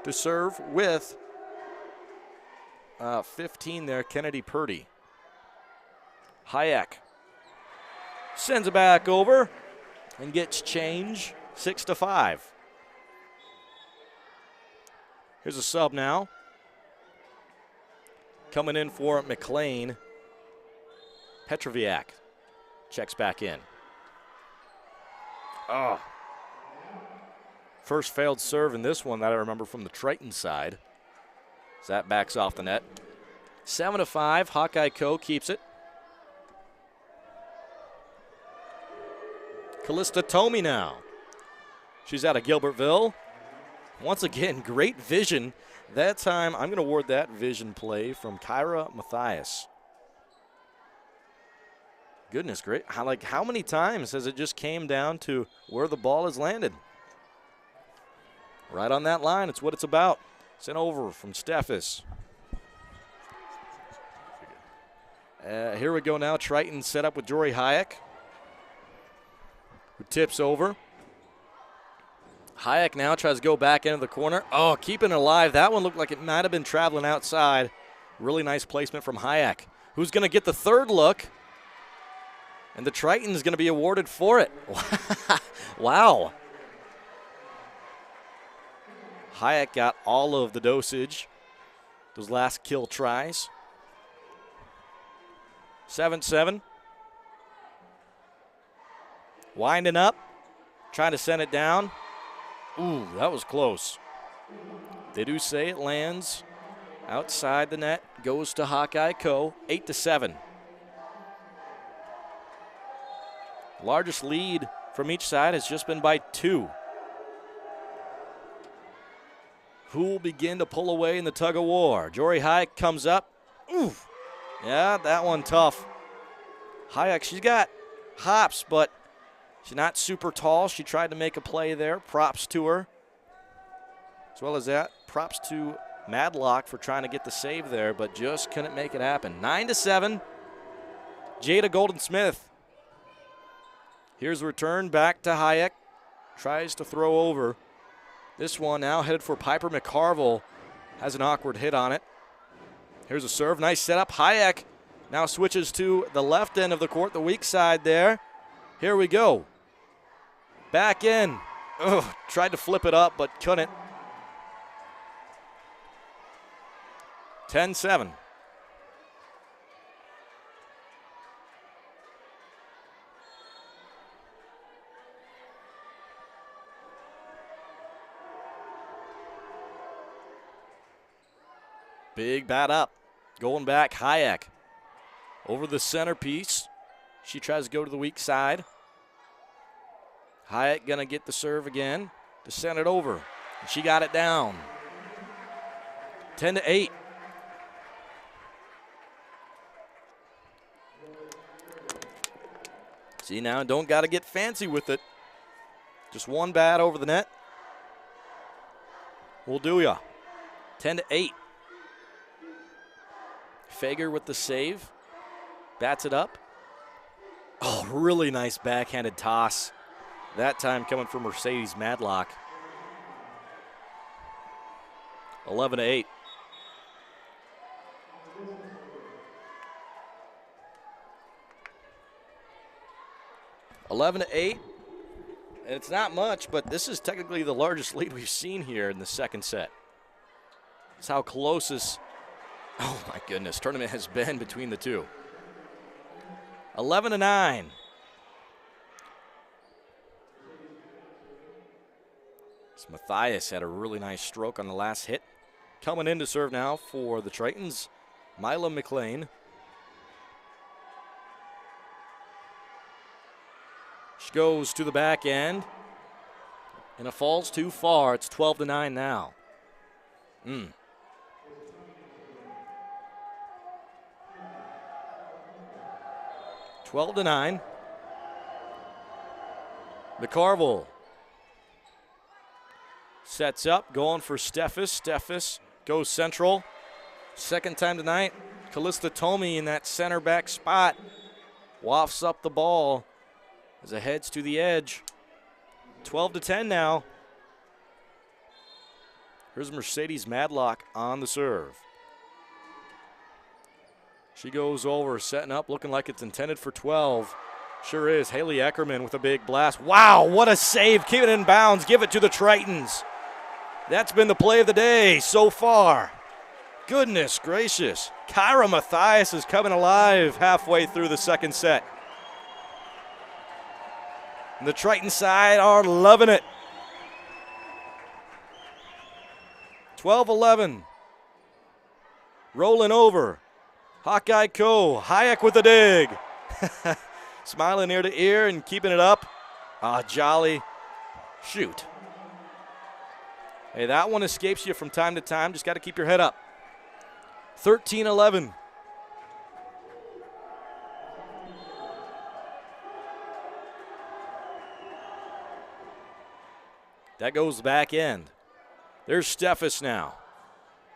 to serve with 15 there, Kennedy Purdy. Hayek sends it back over and gets change, 6-5. Here's a sub now. Coming in for McLean. Petroviak checks back in. Oh. First failed serve in this one that I remember from the Triton side. So that backs off the net. 7-5, Hawkeye Co. keeps it. Callista Tomey now. She's out of Gilbertville. Once again, great vision. That time, I'm going to award that vision play from Kyra Mathias. Goodness, great. How many times has it just came down to where the ball has landed? Right on that line, it's what it's about. Sent over from Steffes. Here we go now. Triton set up with Jory Hayek, who tips over. Hayek now tries to go back into the corner. Oh, keeping it alive. That one looked like it might have been traveling outside. Really nice placement from Hayek, who's going to get the third look. And the Triton is going to be awarded for it. Wow. Hayek got all of the dosage. Those last kill tries. 7-7. Winding up. Trying to send it down. Ooh, that was close. They do say it lands outside the net. Goes to Hawkeye Co. 8-7. Largest lead from each side has just been by 2. Who will begin to pull away in the tug of war? Jory Hayek comes up. Ooh, yeah, that one tough. Hayek, she's got hops, but she's not super tall. She tried to make a play there. Props to her. As well as that, props to Madlock for trying to get the save there, but just couldn't make it happen. 9-7. Jada Golden-Smith. Here's the return back to Hayek. Tries to throw over. This one now headed for Piper McCarville. Has an awkward hit on it. Here's a serve. Nice setup. Hayek now switches to the left end of the court, the weak side there. Here we go. Back in. Ugh, tried to flip it up, but couldn't. 10-7. Big bat up. Going back, Hayek. Over the centerpiece. She tries to go to the weak side. Hayek going to get the serve again to send it over. She got it down. 10-8. See now, don't got to get fancy with it. Just one bat over the net. We'll do ya. 10-8. Fager with the save. Bats it up. Oh, really nice backhanded toss. That time coming from Mercedes Madlock. 11-8. And it's not much, but this is technically the largest lead we've seen here in the second set. That's how close this, oh my goodness, tournament has been between the two. 11-9. Mathias had a really nice stroke on the last hit. Coming in to serve now for the Tritons, Mila McLean. She goes to the back end, and it falls too far. It's 12-9 now. 12-9. McCarville sets up, going for Steffes. Steffes goes central. Second time tonight, Callista Tomey in that center back spot. Wafts up the ball as it heads to the edge. 12-10 now. Here's Mercedes Madlock on the serve. She goes over, setting up, looking like it's intended for 12. Sure is. Haley Eckerman with a big blast. Wow, what a save. Keep it in bounds. Give it to the Tritons. That's been the play of the day so far. Goodness gracious. Kyra Mathias is coming alive halfway through the second set. And the Triton side are loving it. 12-11. Rolling over. Hawkeye Co. Hayek with the dig. Smiling ear to ear and keeping it up. Jolly. Shoot. Hey, that one escapes you from time to time. Just got to keep your head up. 13-11. That goes back end. There's Steffes now.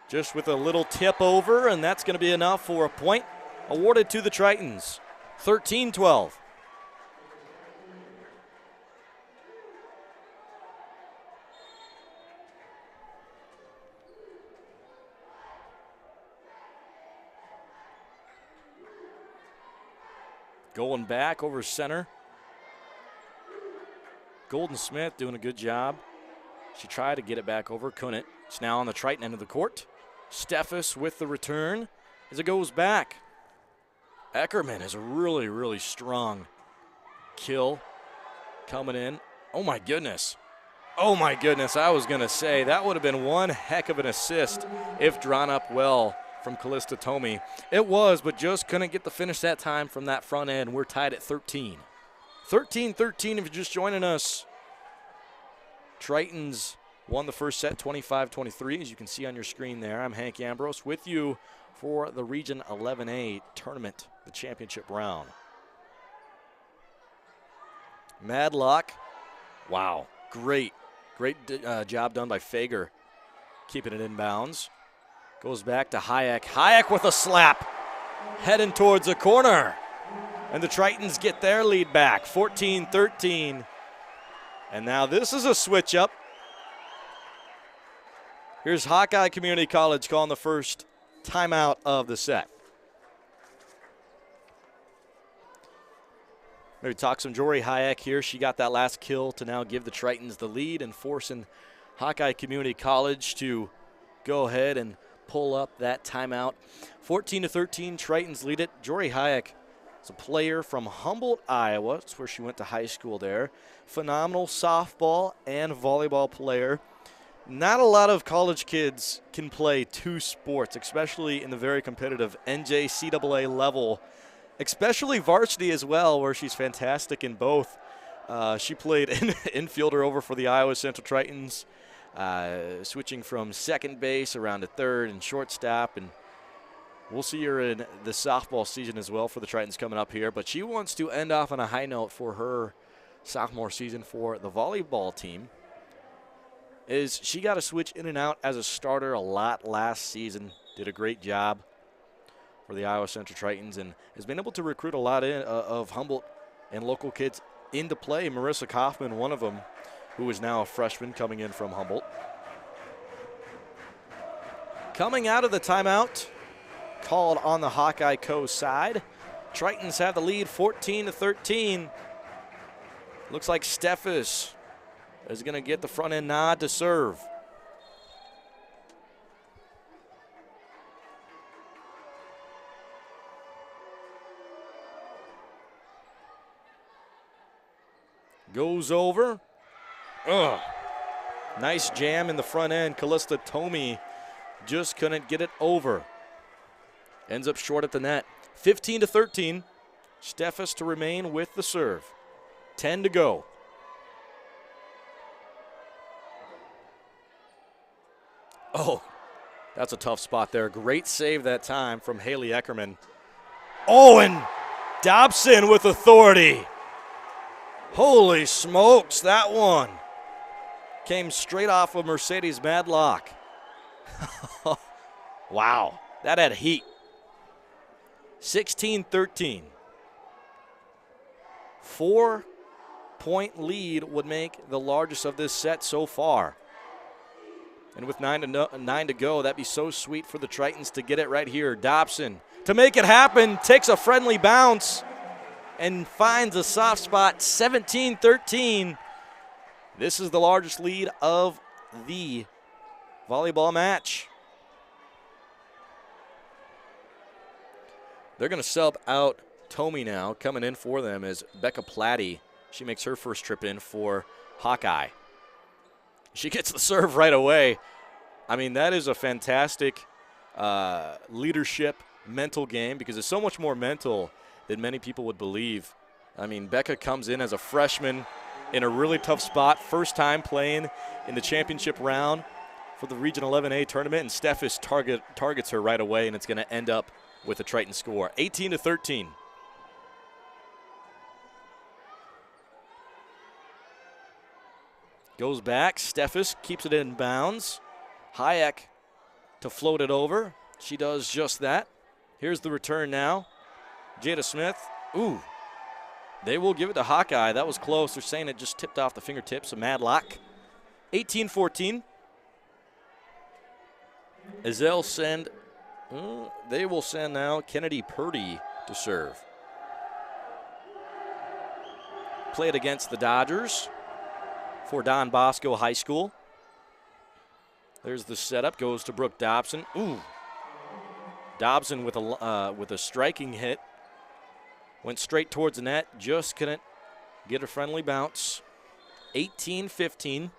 Just with a little tip over, and that's going to be enough for a point awarded to the Tritons. 13-12. Going back over center. Golden Smith doing a good job. She tried to get it back over, couldn't. It's now on the Triton end of the court. Steffes with the return as it goes back. Eckerman is a really, really strong kill coming in. Oh, my goodness. Oh, my goodness. I was going to say that would have been one heck of an assist if drawn up well from Callista Tomey. It was, but just couldn't get the finish that time from that front end. We're tied at 13. 13-13 if you're just joining us. Tritons won the first set 25-23, as you can see on your screen there. I'm Hank Ambrose with you for the Region 11A tournament, the championship round. Madlock, wow, great job done by Fager, keeping it in bounds. Goes back to Hayek. Hayek with a slap, heading towards the corner. And the Tritons get their lead back, 14-13. And now this is a switch up. Here's Hawkeye Community College calling the first timeout of the set. Maybe talk some Jory Hayek here. She got that last kill to now give the Tritons the lead and forcing Hawkeye Community College to go ahead and pull up that timeout. 14-13, Tritons lead it. Jory Hayek is a player from Humboldt, Iowa. That's where she went to high school there. Phenomenal softball and volleyball player. Not a lot of college kids can play two sports, especially in the very competitive NJCAA level, especially varsity as well, where she's fantastic in both. She played infielder over for the Iowa Central Tritons, switching from second base around to third and shortstop, and we'll see her in the softball season as well for the Tritons coming up here. But she wants to end off on a high note for her sophomore season for the volleyball team. She got to switch in and out as a starter a lot last season. Did a great job for the Iowa Central Tritons and has been able to recruit a lot of Humboldt and local kids into play. Marissa Kaufman, one of them, who is now a freshman coming in from Humboldt. Coming out of the timeout, called on the Hawkeye Co side. Tritons have the lead 14-13. Looks like Steffes is going to get the front end nod to serve. Goes over. Ugh. Nice jam in the front end. Callista Tomey just couldn't get it over. Ends up short at the net. 15-13. Steffes to remain with the serve. 10 to go. Oh, that's a tough spot there. Great save that time from Haley Eckerman. Oh, and Dobson with authority. Holy smokes, that one came straight off of Mercedes Madlock. Wow, that had heat. 16-13. 4-point lead would make the largest of this set so far. And with 9 to go, that'd be so sweet for the Tritons to get it right here. Dobson, to make it happen, takes a friendly bounce and finds a soft spot. 17-13. This is the largest lead of the volleyball match. They're going to sub out Tomey now. Coming in for them is Becca Platty. She makes her first trip in for Hawkeye. She gets the serve right away. I mean, that is a fantastic leadership mental game because it's so much more mental than many people would believe. I mean, Becca comes in as a freshman in a really tough spot, first time playing in the championship round for the Region 11A tournament, and Steffes targets her right away, and it's going to end up with a Triton score, 18-13. Goes back, Steffes keeps it in bounds. Hayek to float it over. She does just that. Here's the return now. Jada Smith, ooh. They will give it to Hawkeye. That was close. They're saying it just tipped off the fingertips of Madlock. 18-14. As they'll send, they will send now Kennedy Purdy to serve. Played against the Dodgers for Don Bosco High School. There's the setup, goes to Brooke Dobson. Ooh. Dobson with a striking hit. Went straight towards the net, just couldn't get a friendly bounce. 18-15.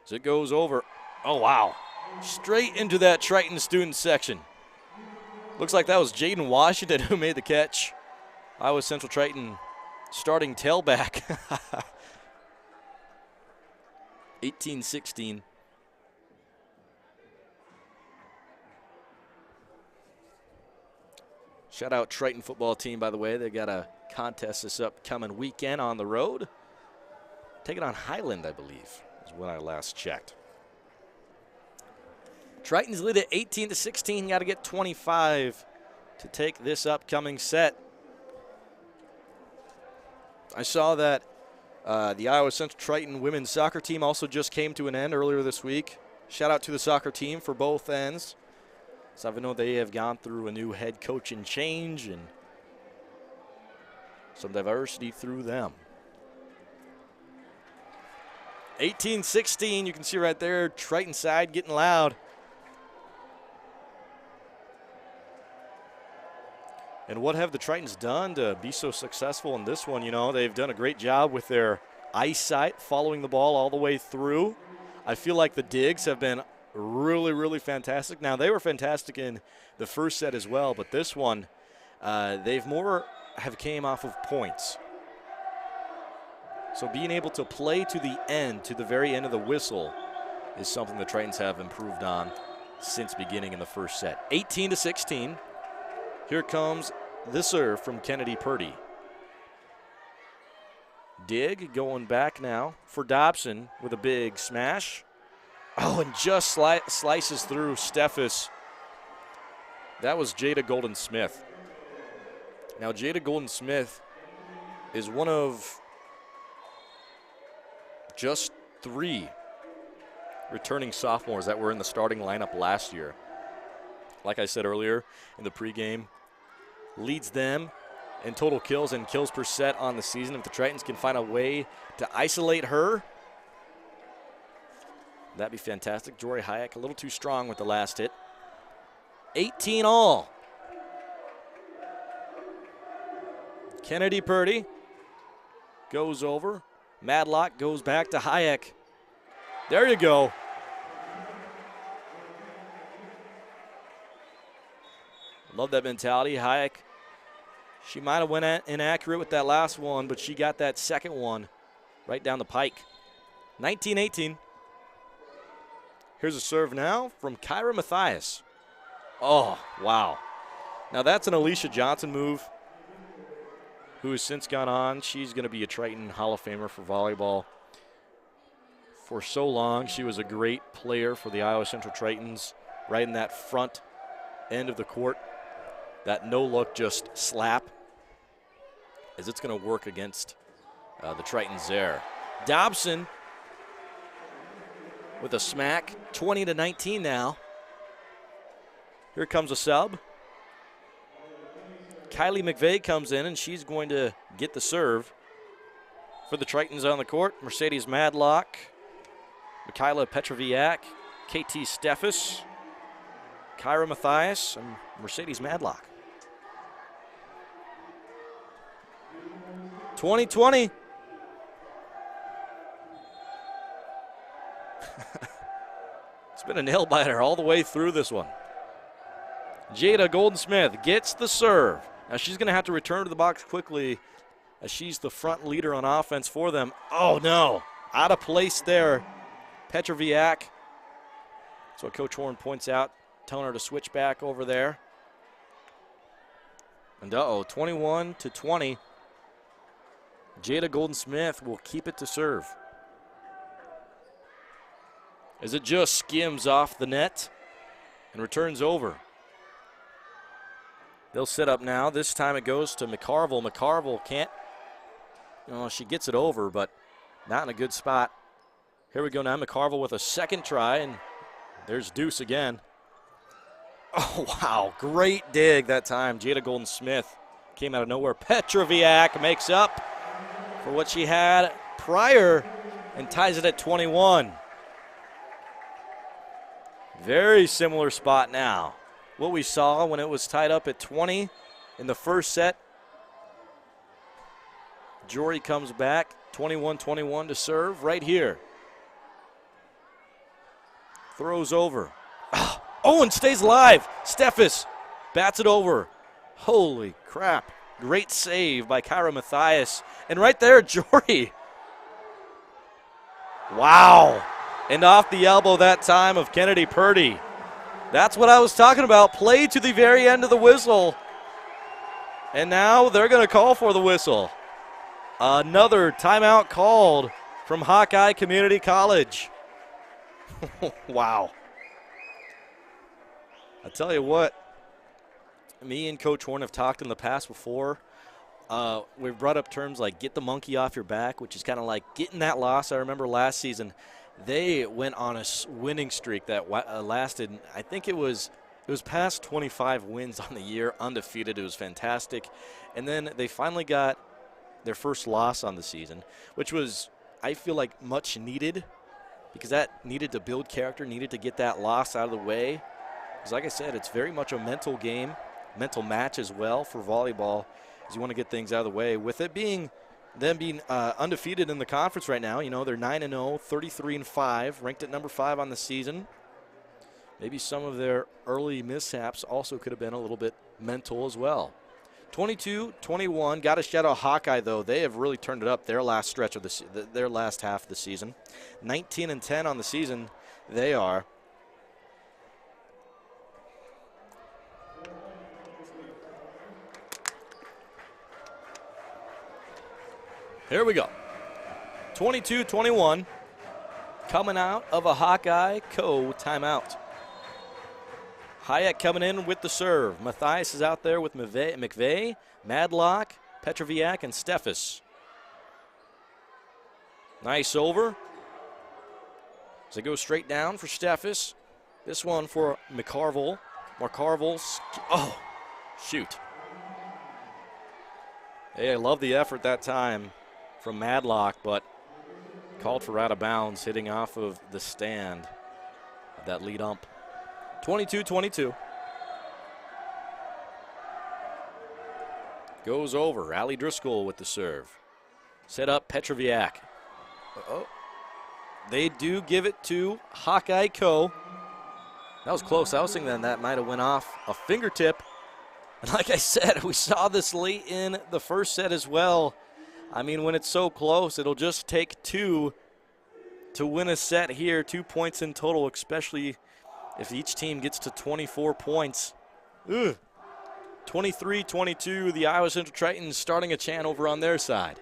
As it goes over, oh wow, straight into that Triton student section. Looks like that was Jaden Washington who made the catch. Iowa Central Triton starting tailback. 18-16. Shout out Triton football team, by the way. They got a contest this upcoming weekend on the road. Take it on Highland, I believe, is when I last checked. Tritons lead at 18-16. Got to get 25 to take this upcoming set. I saw that the Iowa Central Triton women's soccer team also just came to an end earlier this week. Shout out to the soccer team for both ends. So I know they have gone through a new head coaching change and some diversity through them. 18-16, you can see right there, Triton side getting loud. And what have the Tritons done to be so successful in this one? You know, they've done a great job with their eyesight, following the ball all the way through. I feel like the digs have been really, really fantastic. Now, they were fantastic in the first set as well, but this one, they've more have came off of points. So being able to play to the end, to the very end of the whistle, is something the Tritons have improved on since beginning in the first set. 18-16. Here comes the serve from Kennedy Purdy. Dig going back now for Dobson with a big smash. Oh, and just slices through Steffes. That was Jada Golden-Smith. Now, Jada Golden-Smith is one of just 3 returning sophomores that were in the starting lineup last year. Like I said earlier in the pregame, leads them in total kills and kills per set on the season. If the Tritons can find a way to isolate her, that'd be fantastic. Jory Hayek a little too strong with the last hit. 18 all. Kennedy Purdy goes over. Madlock goes back to Hayek. There you go. Love that mentality. Hayek, she might have went inaccurate with that last one, but she got that second one right down the pike. 19-18. Here's a serve now from Kyra Mathias. Oh, wow. Now that's an Alicia Johnson move, who has since gone on. She's going to be a Triton Hall of Famer for volleyball. For so long, she was a great player for the Iowa Central Tritons, right in that front end of the court. That no-look just slap, as it's going to work against the Tritons there. Dobson with a smack, 20-19 now. Here comes a sub. Kylie McVeigh comes in, and she's going to get the serve for the Tritons on the court. Mercedes Madlock, Mikhaila Petroviak, KT Steffes, Kyra Mathias, and Mercedes Madlock. 2020. It's been a nail-biter all the way through this one. Jada Golden-Smith gets the serve. Now she's going to have to return to the box quickly as she's the front leader on offense for them. Oh, no. Out of place there. Petroviak. That's what Coach Horn points out, telling her to switch back over there. And 21-20. Jada Golden-Smith will keep it to serve, as it just skims off the net and returns over. They'll set up now. This time it goes to McCarville. McCarville can't, she gets it over, but not in a good spot. Here we go now. McCarville with a second try, and there's Deuce again. Oh, wow. Great dig that time. Jada Golden-Smith came out of nowhere. Petroviak makes up for what she had prior and ties it at 21. Very similar spot now. What we saw when it was tied up at 20 in the first set. Jory comes back, 21-21 to serve right here. Throws over. Oh, and stays alive. Steffes bats it over. Holy crap. Great save by Kyra Mathias. And right there, Jory. Wow. And off the elbow that time of Kennedy Purdy. That's what I was talking about. Play to the very end of the whistle. And now they're going to call for the whistle. Another timeout called from Hawkeye Community College. Wow. I tell you what, me and Coach Horn have talked in the past before. We've brought up terms like get the monkey off your back, which is kind of like getting that loss. I remember last season they went on a winning streak that lasted, I think it was past 25 wins on the year, undefeated. It was fantastic. And then they finally got their first loss on the season, which was, I feel like, much needed, because that needed to build character, needed to get that loss out of the way. Because like I said, it's very much a mental game, mental match as well for volleyball, as you want to get things out of the way. With it being them being undefeated in the conference right now, they're 9-0, 33-5, ranked at number 5 on the season. Maybe some of their early mishaps also could have been a little bit mental as well. 22-21, got to shout out Hawkeye, though. They have really turned it up their last stretch of their last half of the season. 19-10 on the season, they are. Here we go. 22-21, coming out of a Hawkeye timeout. Hayek coming in with the serve. Mathias is out there with McVeigh, Madlock, Petroviak, and Steffes. Nice over. As they go straight down for Steffes. This one for McCarville. Oh, shoot. Hey, I love the effort that time from Madlock, but called for out of bounds, hitting off of the stand of that lead ump. 22-22. Goes over. Allie Driscoll with the serve. Set up Petroviak. They do give it to Hawkeye Co. That was close. I was thinking that might have went off a fingertip. And like I said, we saw this late in the first set as well. I mean, when it's so close, it'll just take 2 to win a set here, 2 points in total, especially if each team gets to 24 points. 23-22, the Iowa Central Tritons starting a chant over on their side.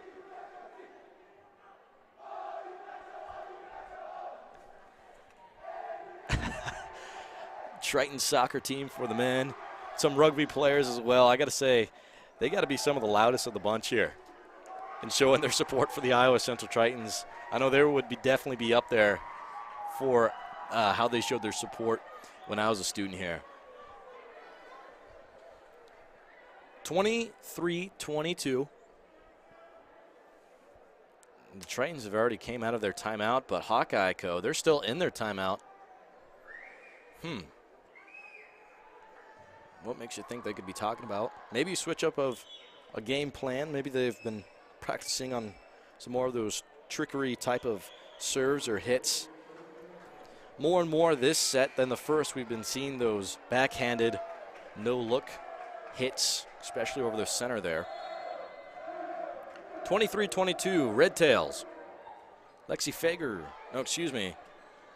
Triton soccer team for the men. Some rugby players as well. I got to say, they got to be some of the loudest of the bunch here and showing their support for the Iowa Central Tritons. I know they would definitely be up there for how they showed their support when I was a student here. 23-22. The Tritons have already came out of their timeout, but Hawkeye Co., they're still in their timeout. What makes you think they could be talking about? Maybe a switch up of a game plan. Maybe they've been practicing on some more of those trickery type of serves or hits. More and more this set than the first, we've been seeing those backhanded no-look hits, especially over the center there. 23-22, RedTails. Lexi Fager,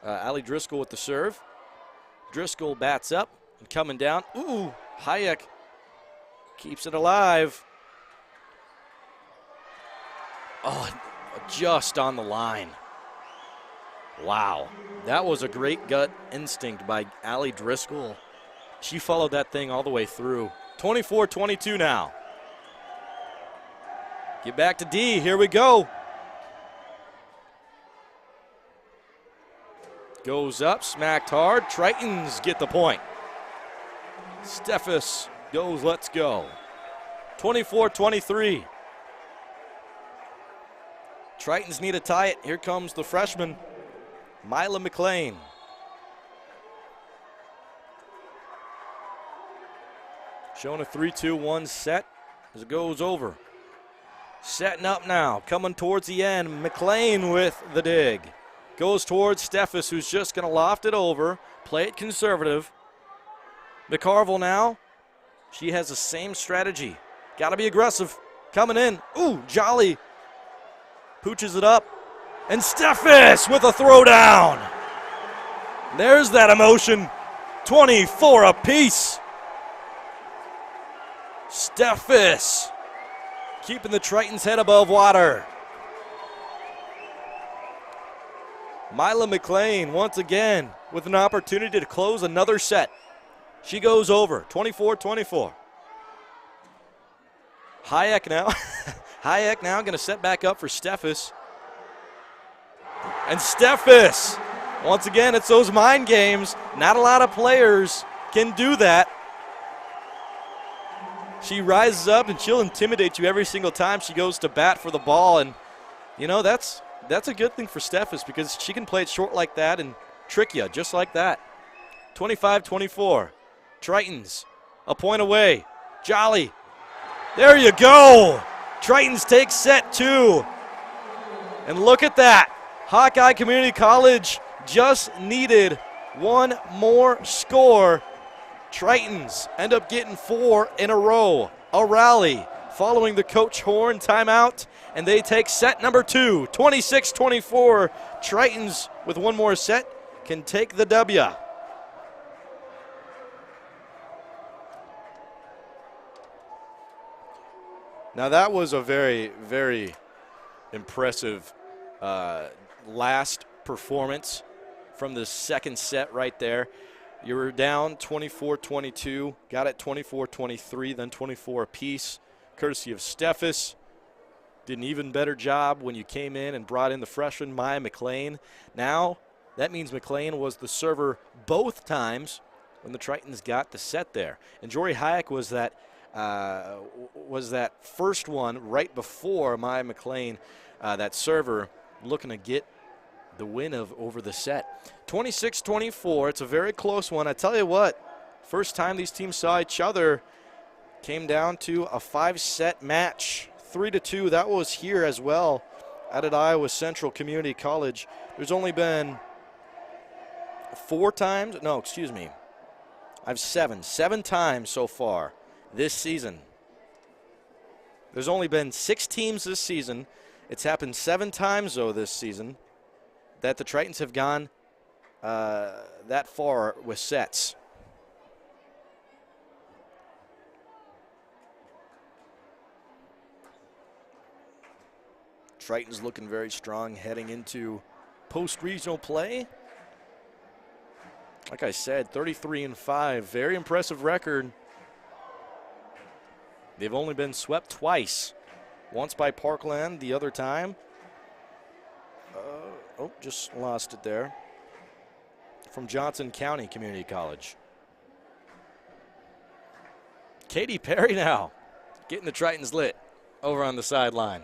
Allie Driscoll with the serve. Driscoll bats up and coming down. Ooh, Hayek keeps it alive. Oh, just on the line. Wow, that was a great gut instinct by Allie Driscoll. She followed that thing all the way through. 24-22 now. Get back to D, here we go. Goes up, smacked hard. Tritons get the point. Steffes goes, let's go. 24-23. Tritons need to tie it. Here comes the freshman, Mila McLean. Showing a 3-2-1 set as it goes over. Setting up now, coming towards the end. McLean with the dig. Goes towards Steffes, who's just going to loft it over, play it conservative. McCarville now, she has the same strategy. Got to be aggressive. Coming in. Ooh, Jolly pooches it up. And Steffes with a throwdown. There's that emotion. 24 apiece. Steffes keeping the Tritons' head above water. Mila McLean once again with an opportunity to close another set. She goes over, 24-24. Hayek now. Hayek now going to set back up for Steffes. And Steffes, once again, it's those mind games. Not a lot of players can do that. She rises up and she'll intimidate you every single time she goes to bat for the ball. And, you know, that's a good thing for Steffes because she can play it short like that and trick you just like that. 25-24. Tritons, a point away. Jolly. There you go. Tritons take set 2. And look at that. Hawkeye Community College just needed one more score. Tritons end up getting 4 in a row. A rally following the Coach Horn timeout, and they take set number 2, 26-24. Tritons with one more set can take the W. Now that was a very, very impressive last performance from the second set right there. You were down 24-22, got it 24-23, then 24 apiece, courtesy of Steffes. Did an even better job when you came in and brought in the freshman, Maya McLean. Now, that means McLean was the server both times when the Tritons got the set there. And Jory Hayek was that first one right before Maya McLean, that server, looking to get the win over the set. 26-24, it's a very close one. I tell you what, first time these teams saw each other came down to a 5-set match. 3-2, that was here as well out at Iowa Central Community College. There's only been 4 times, no, excuse me. I have 7 times so far this season. There's only been 6 teams this season. It's happened 7 times, though, this season that the Tritons have gone that far with sets. Tritons looking very strong heading into post-regional play. Like I said, 33-5, very impressive record. They've only been swept twice, once by Parkland, the other time. Just lost it there. From Johnson County Community College. Katy Perry now getting the Tritons lit over on the sideline.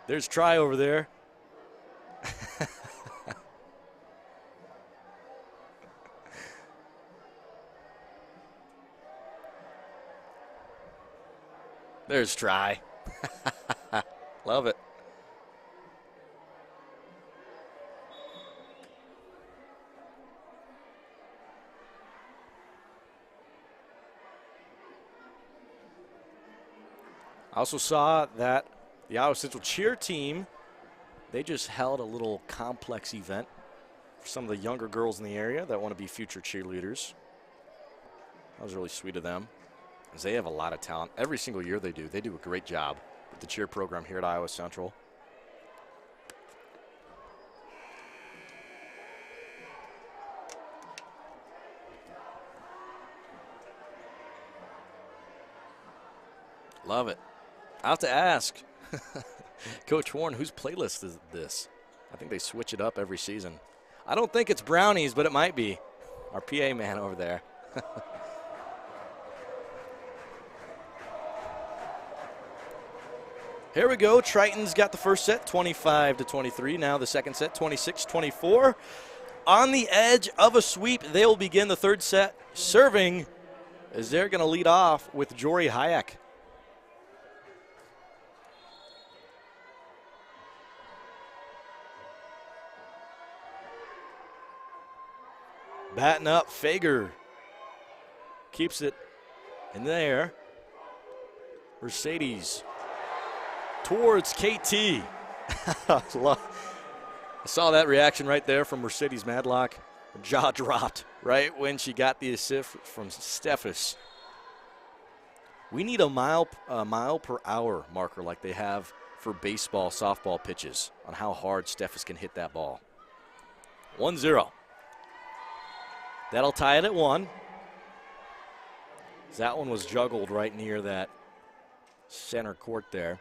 There's Try over there. There's Try. Love it. I also saw that the Iowa Central cheer team, they just held a little complex event for some of the younger girls in the area that want to be future cheerleaders. That was really sweet of them, as they have a lot of talent. Every single year they do. They do a great job with the cheer program here at Iowa Central. Love it. I have to ask Coach Warren, whose playlist is this? I think they switch it up every season. I don't think it's Brownies, but it might be. Our PA man over there. Here we go. Tritons got the first set, 25-23. Now the second set, 26-24. On the edge of a sweep, they will begin the third set. Serving as they're going to lead off with Jory Hayek. Batting up, Fager keeps it in the air. Mercedes towards KT. I saw that reaction right there from Mercedes Madlock. Her jaw dropped right when she got the assist from Steffes. We need a mile per hour marker like they have for baseball, softball pitches on how hard Steffes can hit that ball. 1-0. That'll tie it at 1. That one was juggled right near that center court there.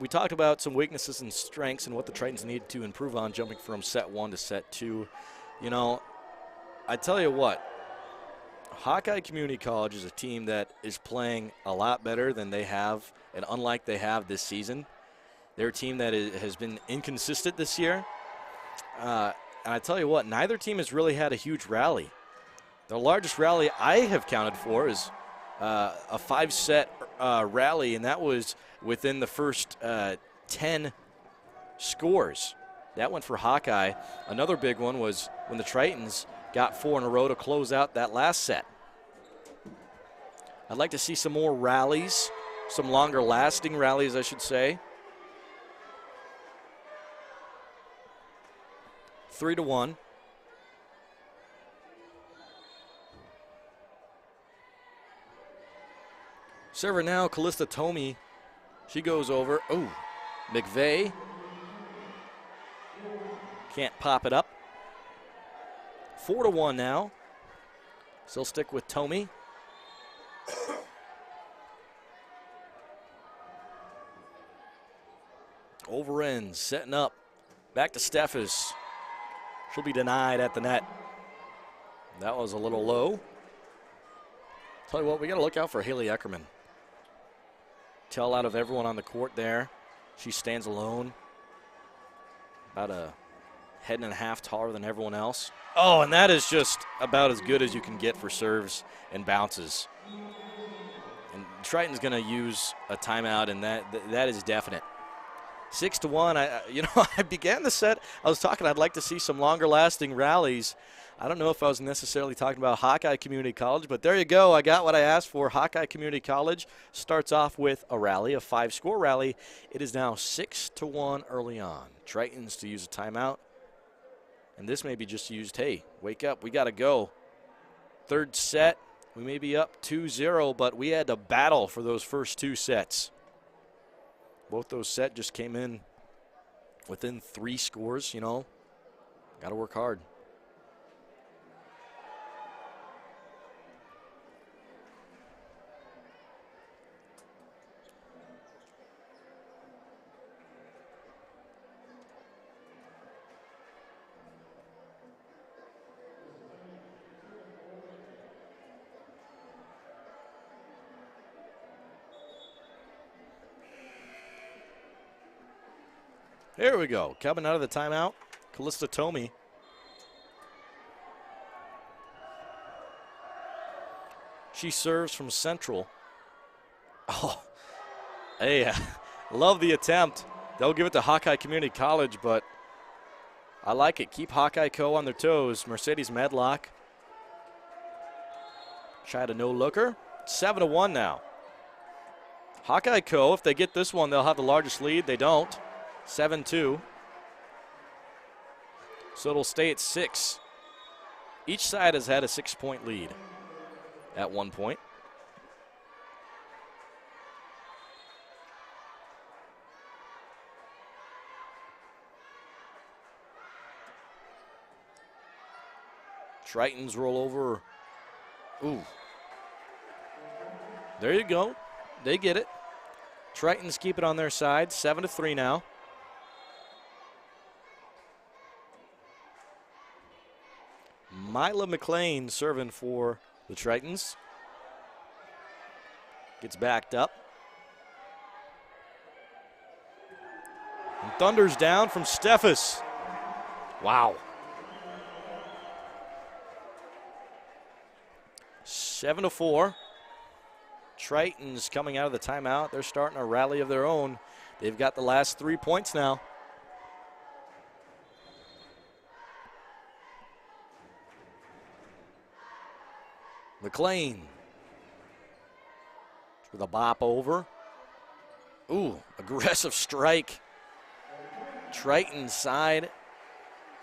We talked about some weaknesses and strengths and what the Tritons need to improve on jumping from set 1 to set 2. You know, I tell you what, Hawkeye Community College is a team that is playing a lot better than they have, and unlike they have this season. They're a team that has been inconsistent this year. And I tell you what, neither team has really had a huge rally. The largest rally I have counted for is a 5-set rally, and that was within the first 10 scores. That went for Hawkeye. Another big one was when the Tritons got 4 in a row to close out that last set. I'd like to see some more rallies, some longer lasting rallies, I should say. 3-1. Server now, Callista Tomey. She goes over. Oh, McVeigh. Can't pop it up. 4-1 now. Still stick with Tomey. Over in, setting up. Back to Steffes. She'll be denied at the net. That was a little low. Tell you what, we got to look out for Haley Eckerman. Tell out of everyone on the court there. She stands alone. About a head and a half taller than everyone else. Oh, and that is just about as good as you can get for serves and bounces. And Triton's going to use a timeout, and that is definite. 6-1. I began the set. I was talking. I'd like to see some longer-lasting rallies. I don't know if I was necessarily talking about Hawkeye Community College, but there you go. I got what I asked for. Hawkeye Community College starts off with a rally, a 5-score rally. It is now 6-1 early on. Tritons to use a timeout. And this may be just used, hey, wake up, we got to go. Third set, we may be up 2-0, but we had to battle for those first 2 sets. Both those sets just came in within 3 scores, Got to work hard. Here we go. Coming out of the timeout, Callista Tomey. She serves from Central. Oh, hey, love the attempt. They'll give it to Hawkeye Community College, but I like it. Keep Hawkeye Co. on their toes. Mercedes Medlock. Tried a no-looker. 7-1 now. Hawkeye Co., if they get this one, they'll have the largest lead. They don't. 7-2. So it'll stay at 6. Each side has had a 6-point lead at one point. Tritons roll over. Ooh. There you go. They get it. Tritons keep it on their side. 7-3 now. Mila McLean serving for the Tritons. Gets backed up. And thunders down from Steffes. Wow. 7-4. Tritons coming out of the timeout. They're starting a rally of their own. They've got the last 3 points now. McLean with a bop over. Ooh, aggressive strike. Triton side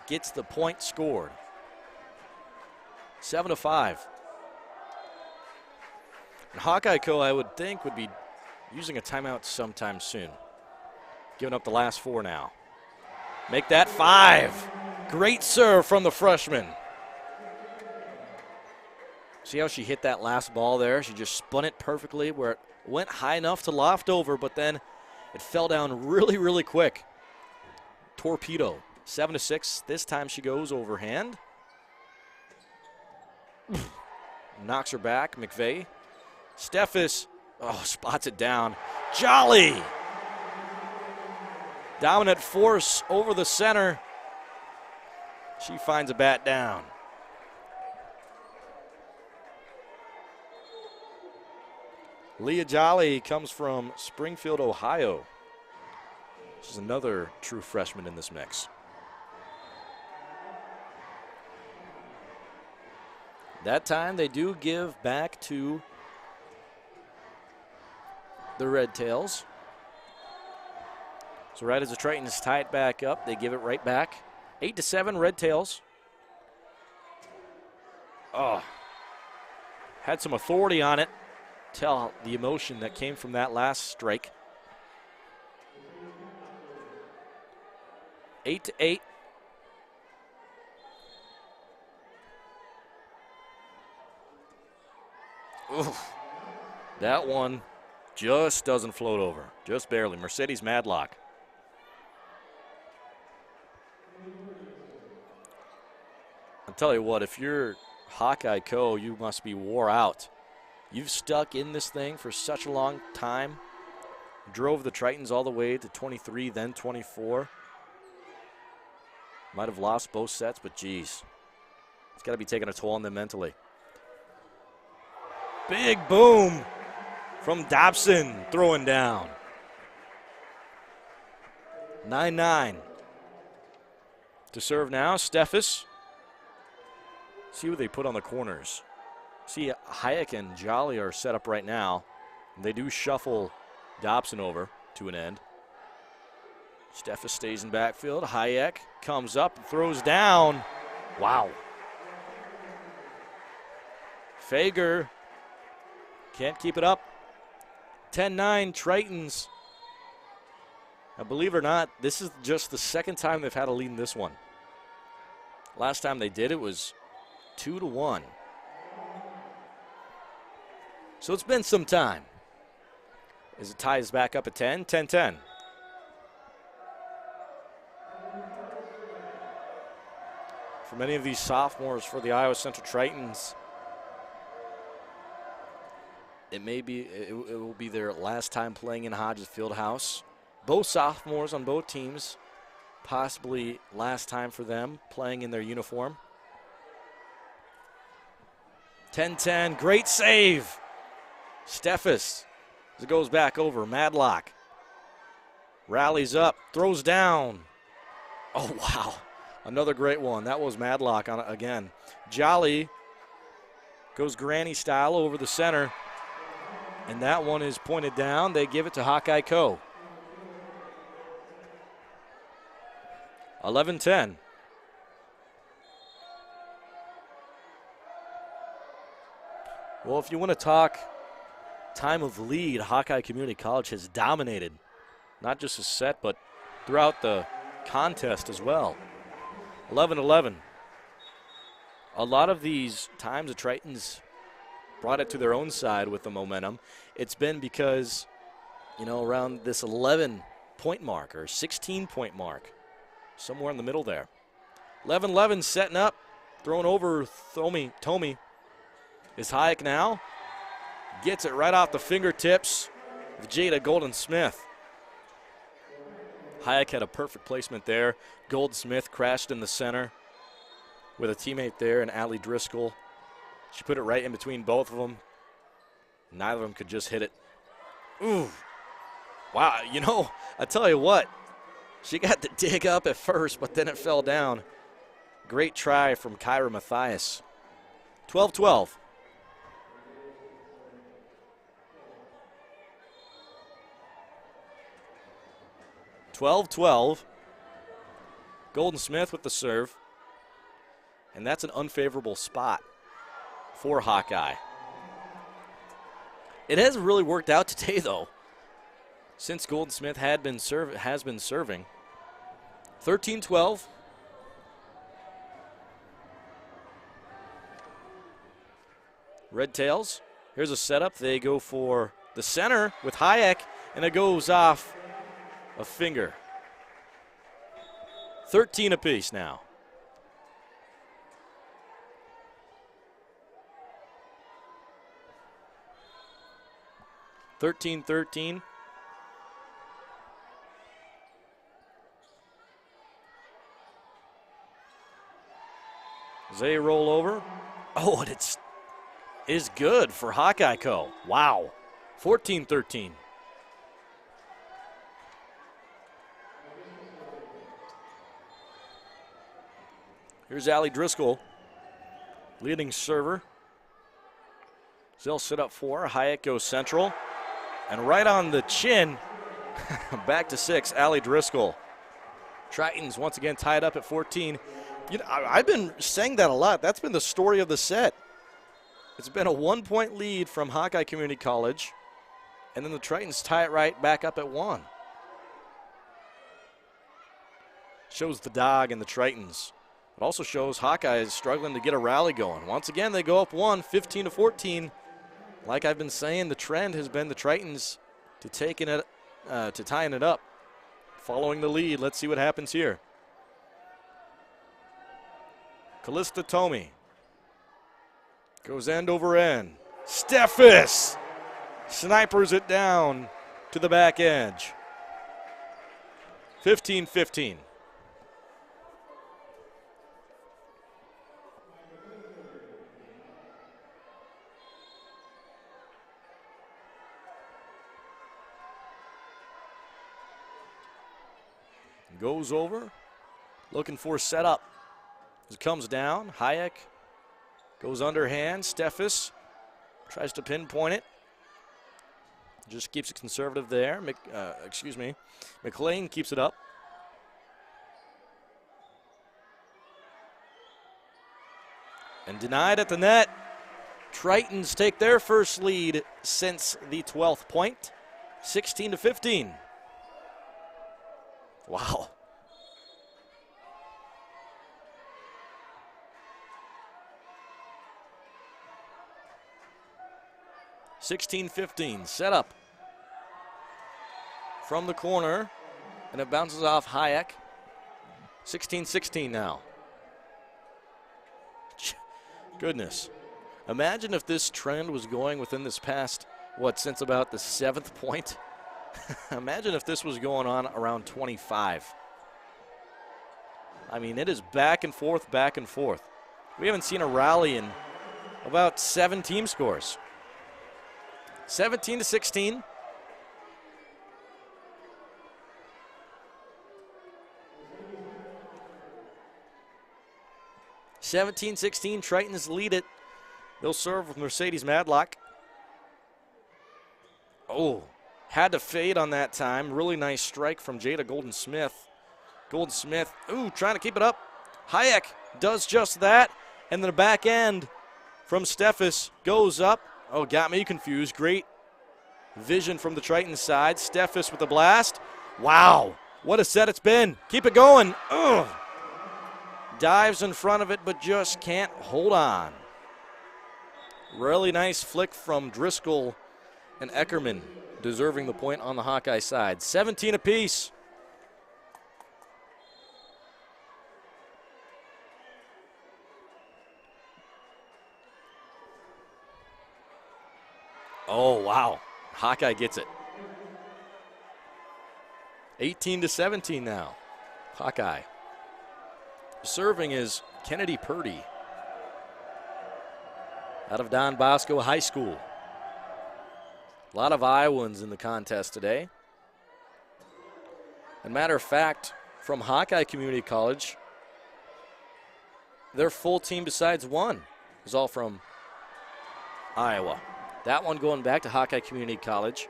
gets the point scored. 7-5. And Hawkeye Co., I would think, would be using a timeout sometime soon. Giving up the last 4 now. Make that 5. Great serve from the freshman. See how she hit that last ball there? She just spun it perfectly where it went high enough to loft over, but then it fell down really, really quick. Torpedo. 7-6. This time she goes overhand. Knocks her back. McVeigh. Steffes, spots it down. Jolly! Dominant force over the center. She finds a bat down. Leah Jolly comes from Springfield, Ohio. She's another true freshman in this mix. That time they do give back to the RedTails. So right as the Tritons tie it back up, they give it right back. 8-7 RedTails. Oh, had some authority on it. Tell the emotion that came from that last strike. 8-8. Oof. That one just doesn't float over. Just barely. Mercedes Madlock. I'll tell you what, if you're Hawkeye Co., you must be wore out. You've stuck in this thing for such a long time. Drove the Tritons all the way to 23, then 24. Might have lost both sets, but geez. It's got to be taking a toll on them mentally. Big boom from Dobson throwing down. 9-9. To serve now, Steffes. See what they put on the corners. See, Hayek and Jolly are set up right now. They do shuffle Dobson over to an end. Steffes stays in backfield. Hayek comes up and throws down. Wow. Fager can't keep it up. 10-9 Tritons. Now, believe it or not, this is just the second time they've had a lead in this one. Last time they did it was 2-1. So it's been some time. As it ties back up at 10, 10-10. For many of these sophomores for the Iowa Central Tritons, it will be their last time playing in Hodges Fieldhouse. Both sophomores on both teams, possibly last time for them playing in their uniform. 10-10, great save. Steffes as it goes back over. Madlock rallies up, throws down. Oh, wow. Another great one. That was Madlock on again. Jolly goes granny style over the center. And that one is pointed down. They give it to Hawkeye Co. 11-10. Well, if you want to talk time of lead, Hawkeye Community College has dominated, not just a set, but throughout the contest as well. 11-11. A lot of these times the Tritons brought it to their own side with the momentum. It's been because, around this 11-point mark or 16-point mark, somewhere in the middle there. 11-11 setting up, throwing over Tomey. Is Hayek now? Gets it right off the fingertips of Jada Golden-Smith. Hayek had a perfect placement there. Golden-Smith crashed in the center with a teammate there, and Allie Driscoll. She put it right in between both of them. Neither of them could just hit it. Ooh. Wow, I tell you what, she got to dig up at first, but then it fell down. Great try from Kyra Mathias. 12-12. Golden-Smith with the serve. And that's an unfavorable spot for Hawkeye. It hasn't really worked out today, though, since Golden-Smith has been serving. 13-12. RedTails. Here's a setup. They go for the center with Hayek, and it goes off a finger. 13 apiece now. (13-13). They roll over. Oh, and it is good for Hawkeye Co. Wow. 14-13. Here's Allie Driscoll, leading server. They'll sit up 4. Hayek goes central. And right on the chin, back to 6, Allie Driscoll. Tritons once again tied up at 14. I've been saying that a lot. That's been the story of the set. It's been a 1-point lead from Hawkeye Community College, and then the Tritons tie it right back up at 1. Shows the dog and the Tritons. It also shows Hawkeye is struggling to get a rally going. Once again, they go up 1, 15-14. Like I've been saying, the trend has been the Tritons to tying it up. Following the lead, let's see what happens here. Callista Tomey goes end over end. Steffes snipers it down to the back edge. 15-15. Goes over. Looking for setup. As it comes down, Hayek goes underhand. Steffes tries to pinpoint it. Just keeps it conservative there. McLean keeps it up. And denied at the net. Tritons take their first lead since the 12th point, 16-15. Wow. (16-15) set up from the corner, and it bounces off Hayek. 16-16 now. Goodness. Imagine if this trend was going within this past, since about the 7th point? Imagine if this was going on around 25. I mean, it is back and forth, back and forth. We haven't seen a rally in about 7 team scores. 17-16. Tritons lead it. They'll serve with Mercedes Madlock. Oh, had to fade on that time. Really nice strike from Jada Golden-Smith. Golden-Smith, trying to keep it up. Hayek does just that. And then the back end from Steffes goes up. Oh, got me confused. Great vision from the Tritons side. Steffes with the blast. Wow, what a set it's been. Keep it going. Ugh. Dives in front of it, but just can't hold on. Really nice flick from Driscoll and Eckerman, deserving the point on the Hawkeye side. 17 apiece. Oh, wow. Hawkeye gets it. 18-17 now. Hawkeye. Serving is Kennedy Purdy out of Don Bosco High School. A lot of Iowans in the contest today. As a matter of fact, from Hawkeye Community College, their full team besides one is all from Iowa. That one going back to Hawkeye Community College,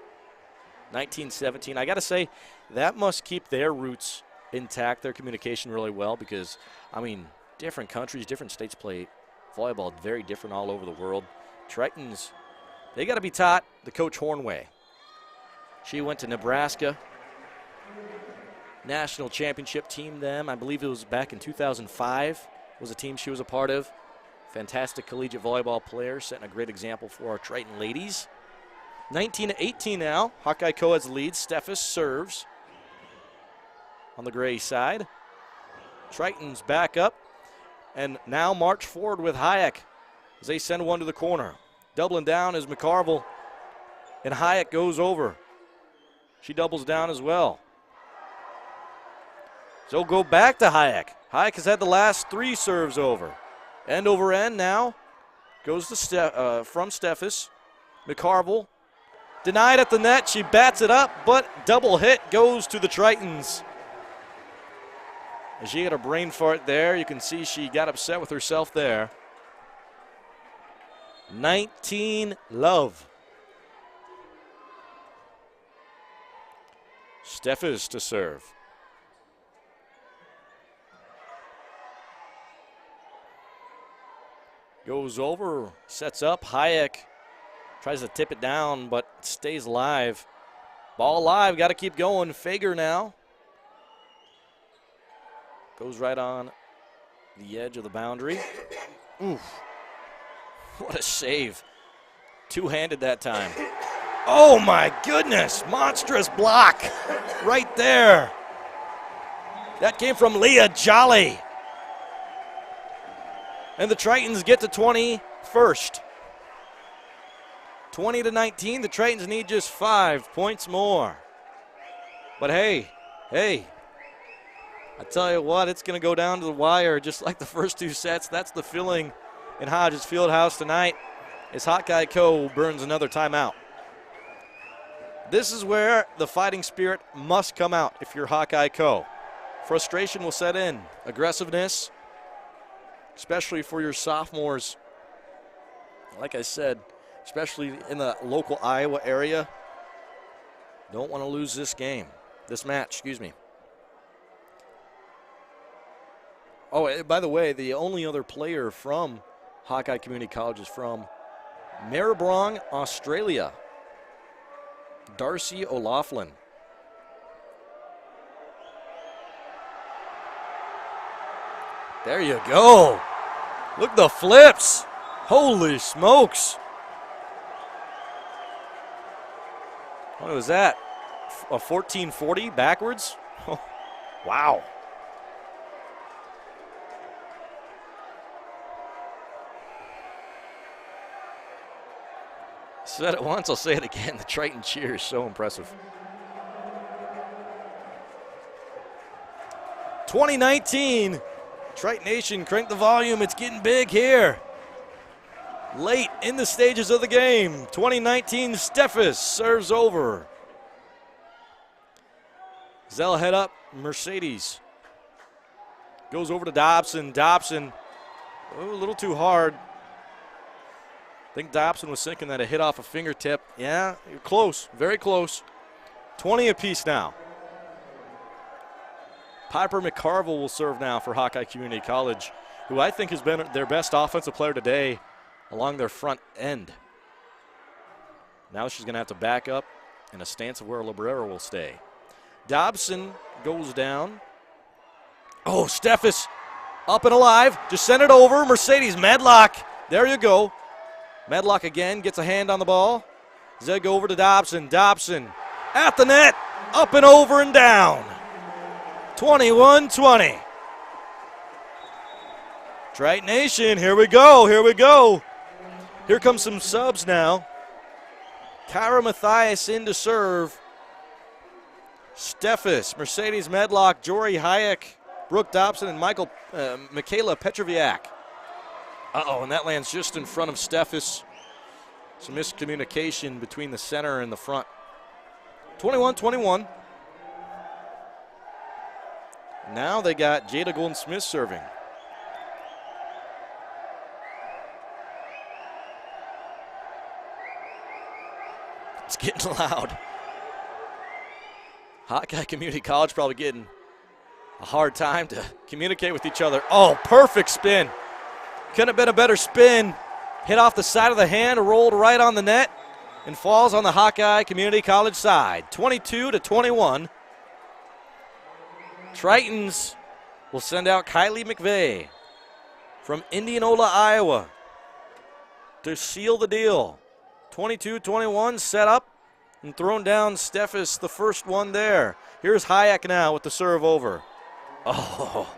1917. I got to say, that must keep their roots intact, their communication really well, because, I mean, different countries, different states play volleyball very different all over the world. Tritons, they got to be taught the Coach Horn way. She went to Nebraska, national championship team them. I believe it was back in 2005 was a team she was a part of. Fantastic collegiate volleyball player, setting a great example for our Triton ladies. 19-18 now. Hawkeye Co has the lead. Steffes serves on the gray side. Tritons back up and now march forward with Hayek as they send one to the corner. Doubling down is McCarville, and Hayek goes over. She doubles down as well. So go back to Hayek. Hayek has had the last 3 serves over. End over end now. Goes to from Steffes. McCarville denied at the net. She bats it up, but double hit goes to the Tritons. As she had a brain fart there, you can see she got upset with herself there. 19 love. Steffes to serve. Goes over, sets up. Hayek tries to tip it down, but stays live. Ball live, got to keep going. Fager now. Goes right on the edge of the boundary. Oof. What a save. Two-handed that time. Oh, my goodness. Monstrous block right there. That came from Leah Jolly. And the Tritons get to 21st. 20-19. The Tritons need just 5 points more. But hey, I tell you what, it's going to go down to the wire just like the first 2 sets. That's the feeling in Hodges Fieldhouse tonight as Hawkeye Co. burns another timeout. This is where the fighting spirit must come out if you're Hawkeye Co. frustration will set in. Aggressiveness, especially for your sophomores. Like I said, especially in the local Iowa area, don't want to lose this match, excuse me. Oh, by the way, the only other player from Hawkeye Community College is from Maribyrnong, Australia. Darcy O'Laughlin. There you go. Look at the flips. Holy smokes. What was that? A 1440 backwards? Oh, wow. Said it once, I'll say it again. The Triton cheer is so impressive. 2019, Triton Nation, crank the volume. It's getting big here. Late in the stages of the game. 2019, Steffes serves over. Zell head up, Mercedes. Goes over to Dobson. Dobson, a little too hard. I think Dobson was thinking that it hit off a fingertip. Yeah, close, very close. 20 apiece now. Piper McCarville will serve now for Hawkeye Community College, who I think has been their best offensive player today along their front end. Now she's going to have to back up in a stance of where Librero will stay. Dobson goes down. Oh, Steffes up and alive. Just send it over. Mercedes Medlock. There you go. Medlock again gets a hand on the ball. Zeg over to Dobson. Dobson at the net. Up and over and down. 21-20. Triton Nation, here we go, here we go. Here comes some subs now. Kyra Mathias in to serve. Steffes, Mercedes Medlock, Jory Hayek, Brooke Dobson, and Michaela Petroviak. And that lands just in front of Steffes. Some miscommunication between the center and the front. 21-21. Now they got Jada Golden-Smith serving. It's getting loud. Hawkeye Community College probably getting a hard time to communicate with each other. Oh, perfect spin. Couldn't have been a better spin. Hit off the side of the hand, rolled right on the net, and falls on the Hawkeye Community College side. 22-21. Tritons will send out Kylie McVeigh from Indianola, Iowa to seal the deal. 22-21, set up and thrown down. Steffes, the first one there. Here's Hayek now with the serve over. Oh,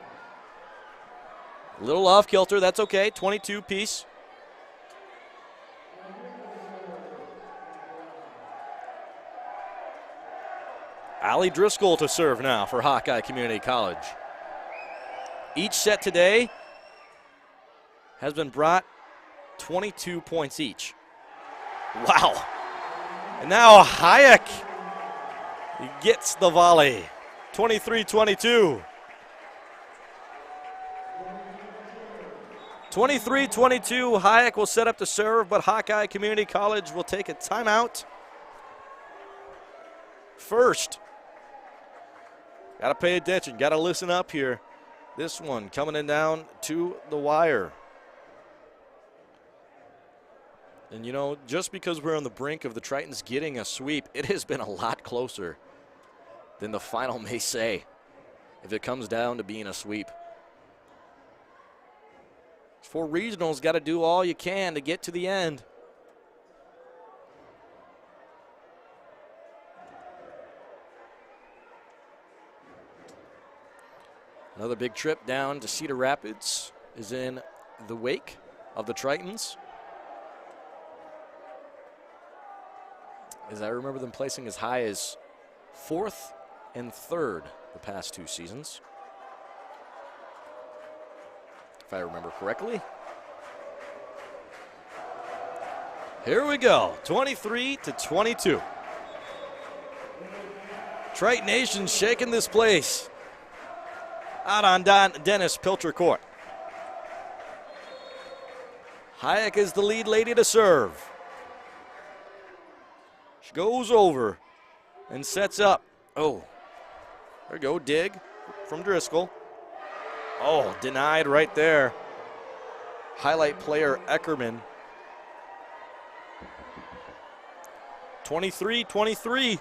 a little off kilter, that's okay. 22 piece. Allie Driscoll to serve now for Hawkeye Community College. Each set today has been brought 22 points each. Wow. And now Hayek gets the volley. 23-22. 23-22, Hayek will set up to serve, but Hawkeye Community College will take a timeout. First, got to pay attention, got to listen up here. This one coming in down to the wire. And, you know, just because we're on the brink of the Tritons getting a sweep, it has been a lot closer than the final may say if it comes down to being a sweep. For regionals, got to do all you can to get to the end. Another big trip down to Cedar Rapids is in the wake of the Tritons. As I remember them placing as high as 4th and 3rd the past 2 seasons, if I remember correctly. Here we go, 23-22. Triton Nation shaking this place. out on Dennis Pilcher Court. Hayek is the lead lady to serve. She goes over and sets up. Oh, there we go, dig from Driscoll. Oh, denied right there. Highlight player Eckerman. 23-23.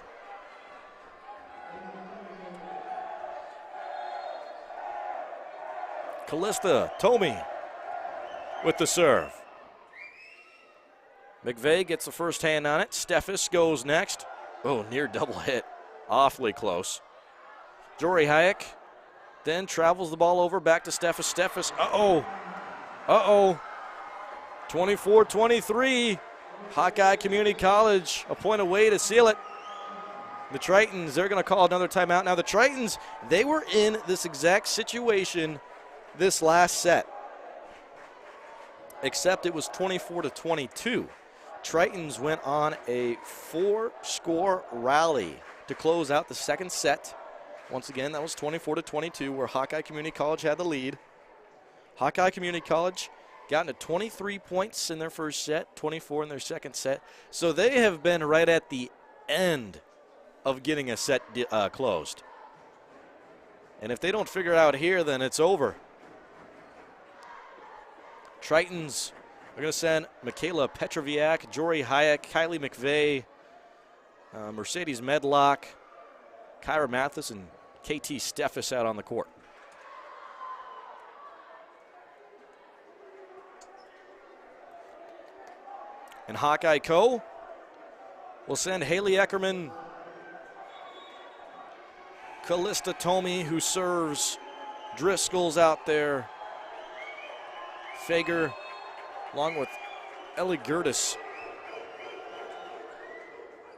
Callista Tomey with the serve. McVeigh gets the first hand on it. Steffes goes next. Oh, near double hit. Awfully close. Jory Hayek then travels the ball over back to Steffes. Steffes, uh-oh. 24-23. Hawkeye Community College a point away to seal it. The Tritons, they're going to call another timeout. Now the Tritons, they were in this exact situation this last set, except it was 24-22. Tritons went on a 4-score rally to close out the second set. Once again, that was 24-22, where Hawkeye Community College had the lead. Hawkeye Community College got into 23 points in their first set, 24 in their second set. So they have been right at the end of getting a set closed. And if they don't figure out here, then it's over. Tritons are going to send Michaela Petroviak, Jory Hayek, Kylie McVeigh, Mercedes Medlock, Kyra Mathis, and KT Steffes out on the court. And Hawkeye Co. will send Haley Eckerman, Callista Tomey, who serves. Driscoll's out there. Fager, along with Ellie Gertis.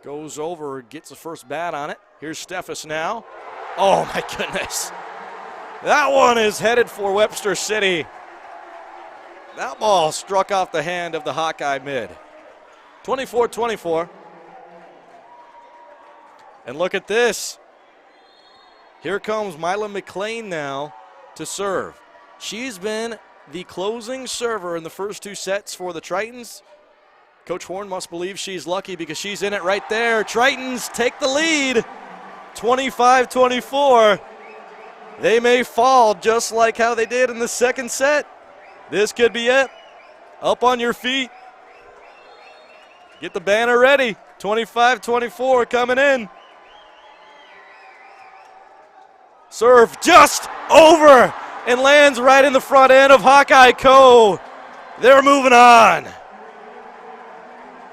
Goes over, gets the first bat on it. Here's Steffes now. Oh, my goodness. That one is headed for Webster City. That ball struck off the hand of the Hawkeye mid. 24-24. And look at this. Here comes Mila McLean now to serve. She's been the closing server in the first two sets for the Tritons. Coach Horn must believe she's lucky because she's in it right there. Tritons take the lead, 25-24. They may fall just like how they did in the second set. This could be it. Up on your feet. Get the banner ready. 25-24 coming in. Serve just over and lands right in the front end of Hawkeye Co. They're moving on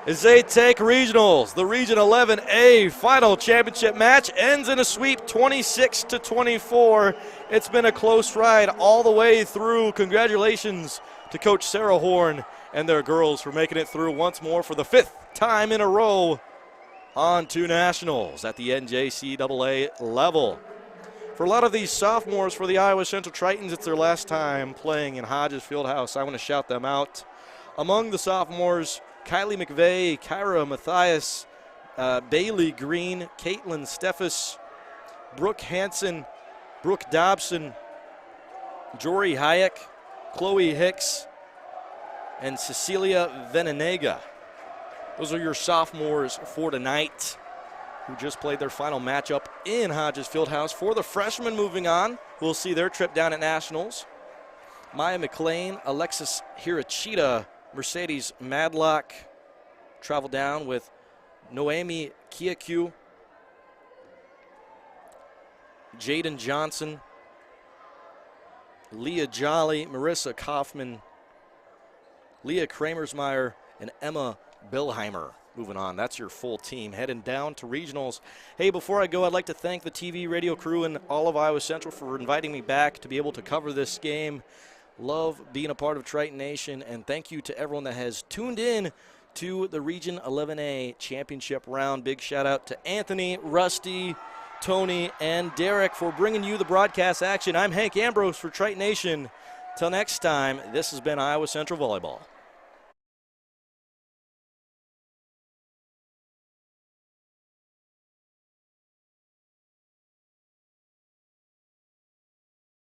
as they take regionals. The Region 11A final championship match ends in a sweep, 26-24. It's been a close ride all the way through. Congratulations to Coach Sarah Horn and their girls for making it through once more for the 5th time in a row on to nationals at the NJCAA level. For a lot of these sophomores for the Iowa Central Tritons, it's their last time playing in Hodges Fieldhouse. I want to shout them out. Among the sophomores, Kylie McVeigh, Kyra Mathias, Bailey Green, Caitlin Steffes, Brooke Hansen, Brooke Dobson, Jory Hayek, Chloe Hicks, and Cecilia Venenega. Those are your sophomores for tonight, who just played their final matchup in Hodges Fieldhouse. For the freshmen moving on, we'll see their trip down at Nationals. Maya McLean, Alexis Hirachita, Mercedes Madlock travel down with Noemi Kiaku, Jaden Johnson, Leah Jolly, Marissa Kaufman, Leah Kramersmeyer, and Emma Billheimer. Moving on, that's your full team heading down to regionals. Hey, before I go, I'd like to thank the TV radio crew and all of Iowa Central for inviting me back to be able to cover this game. Love being a part of Triton Nation, and thank you to everyone that has tuned in to the Region 11A championship round. Big shout out to Anthony, Rusty, Tony, and Derek for bringing you the broadcast action. I'm Hank Ambrose for Triton Nation. Till next time, this has been Iowa Central Volleyball.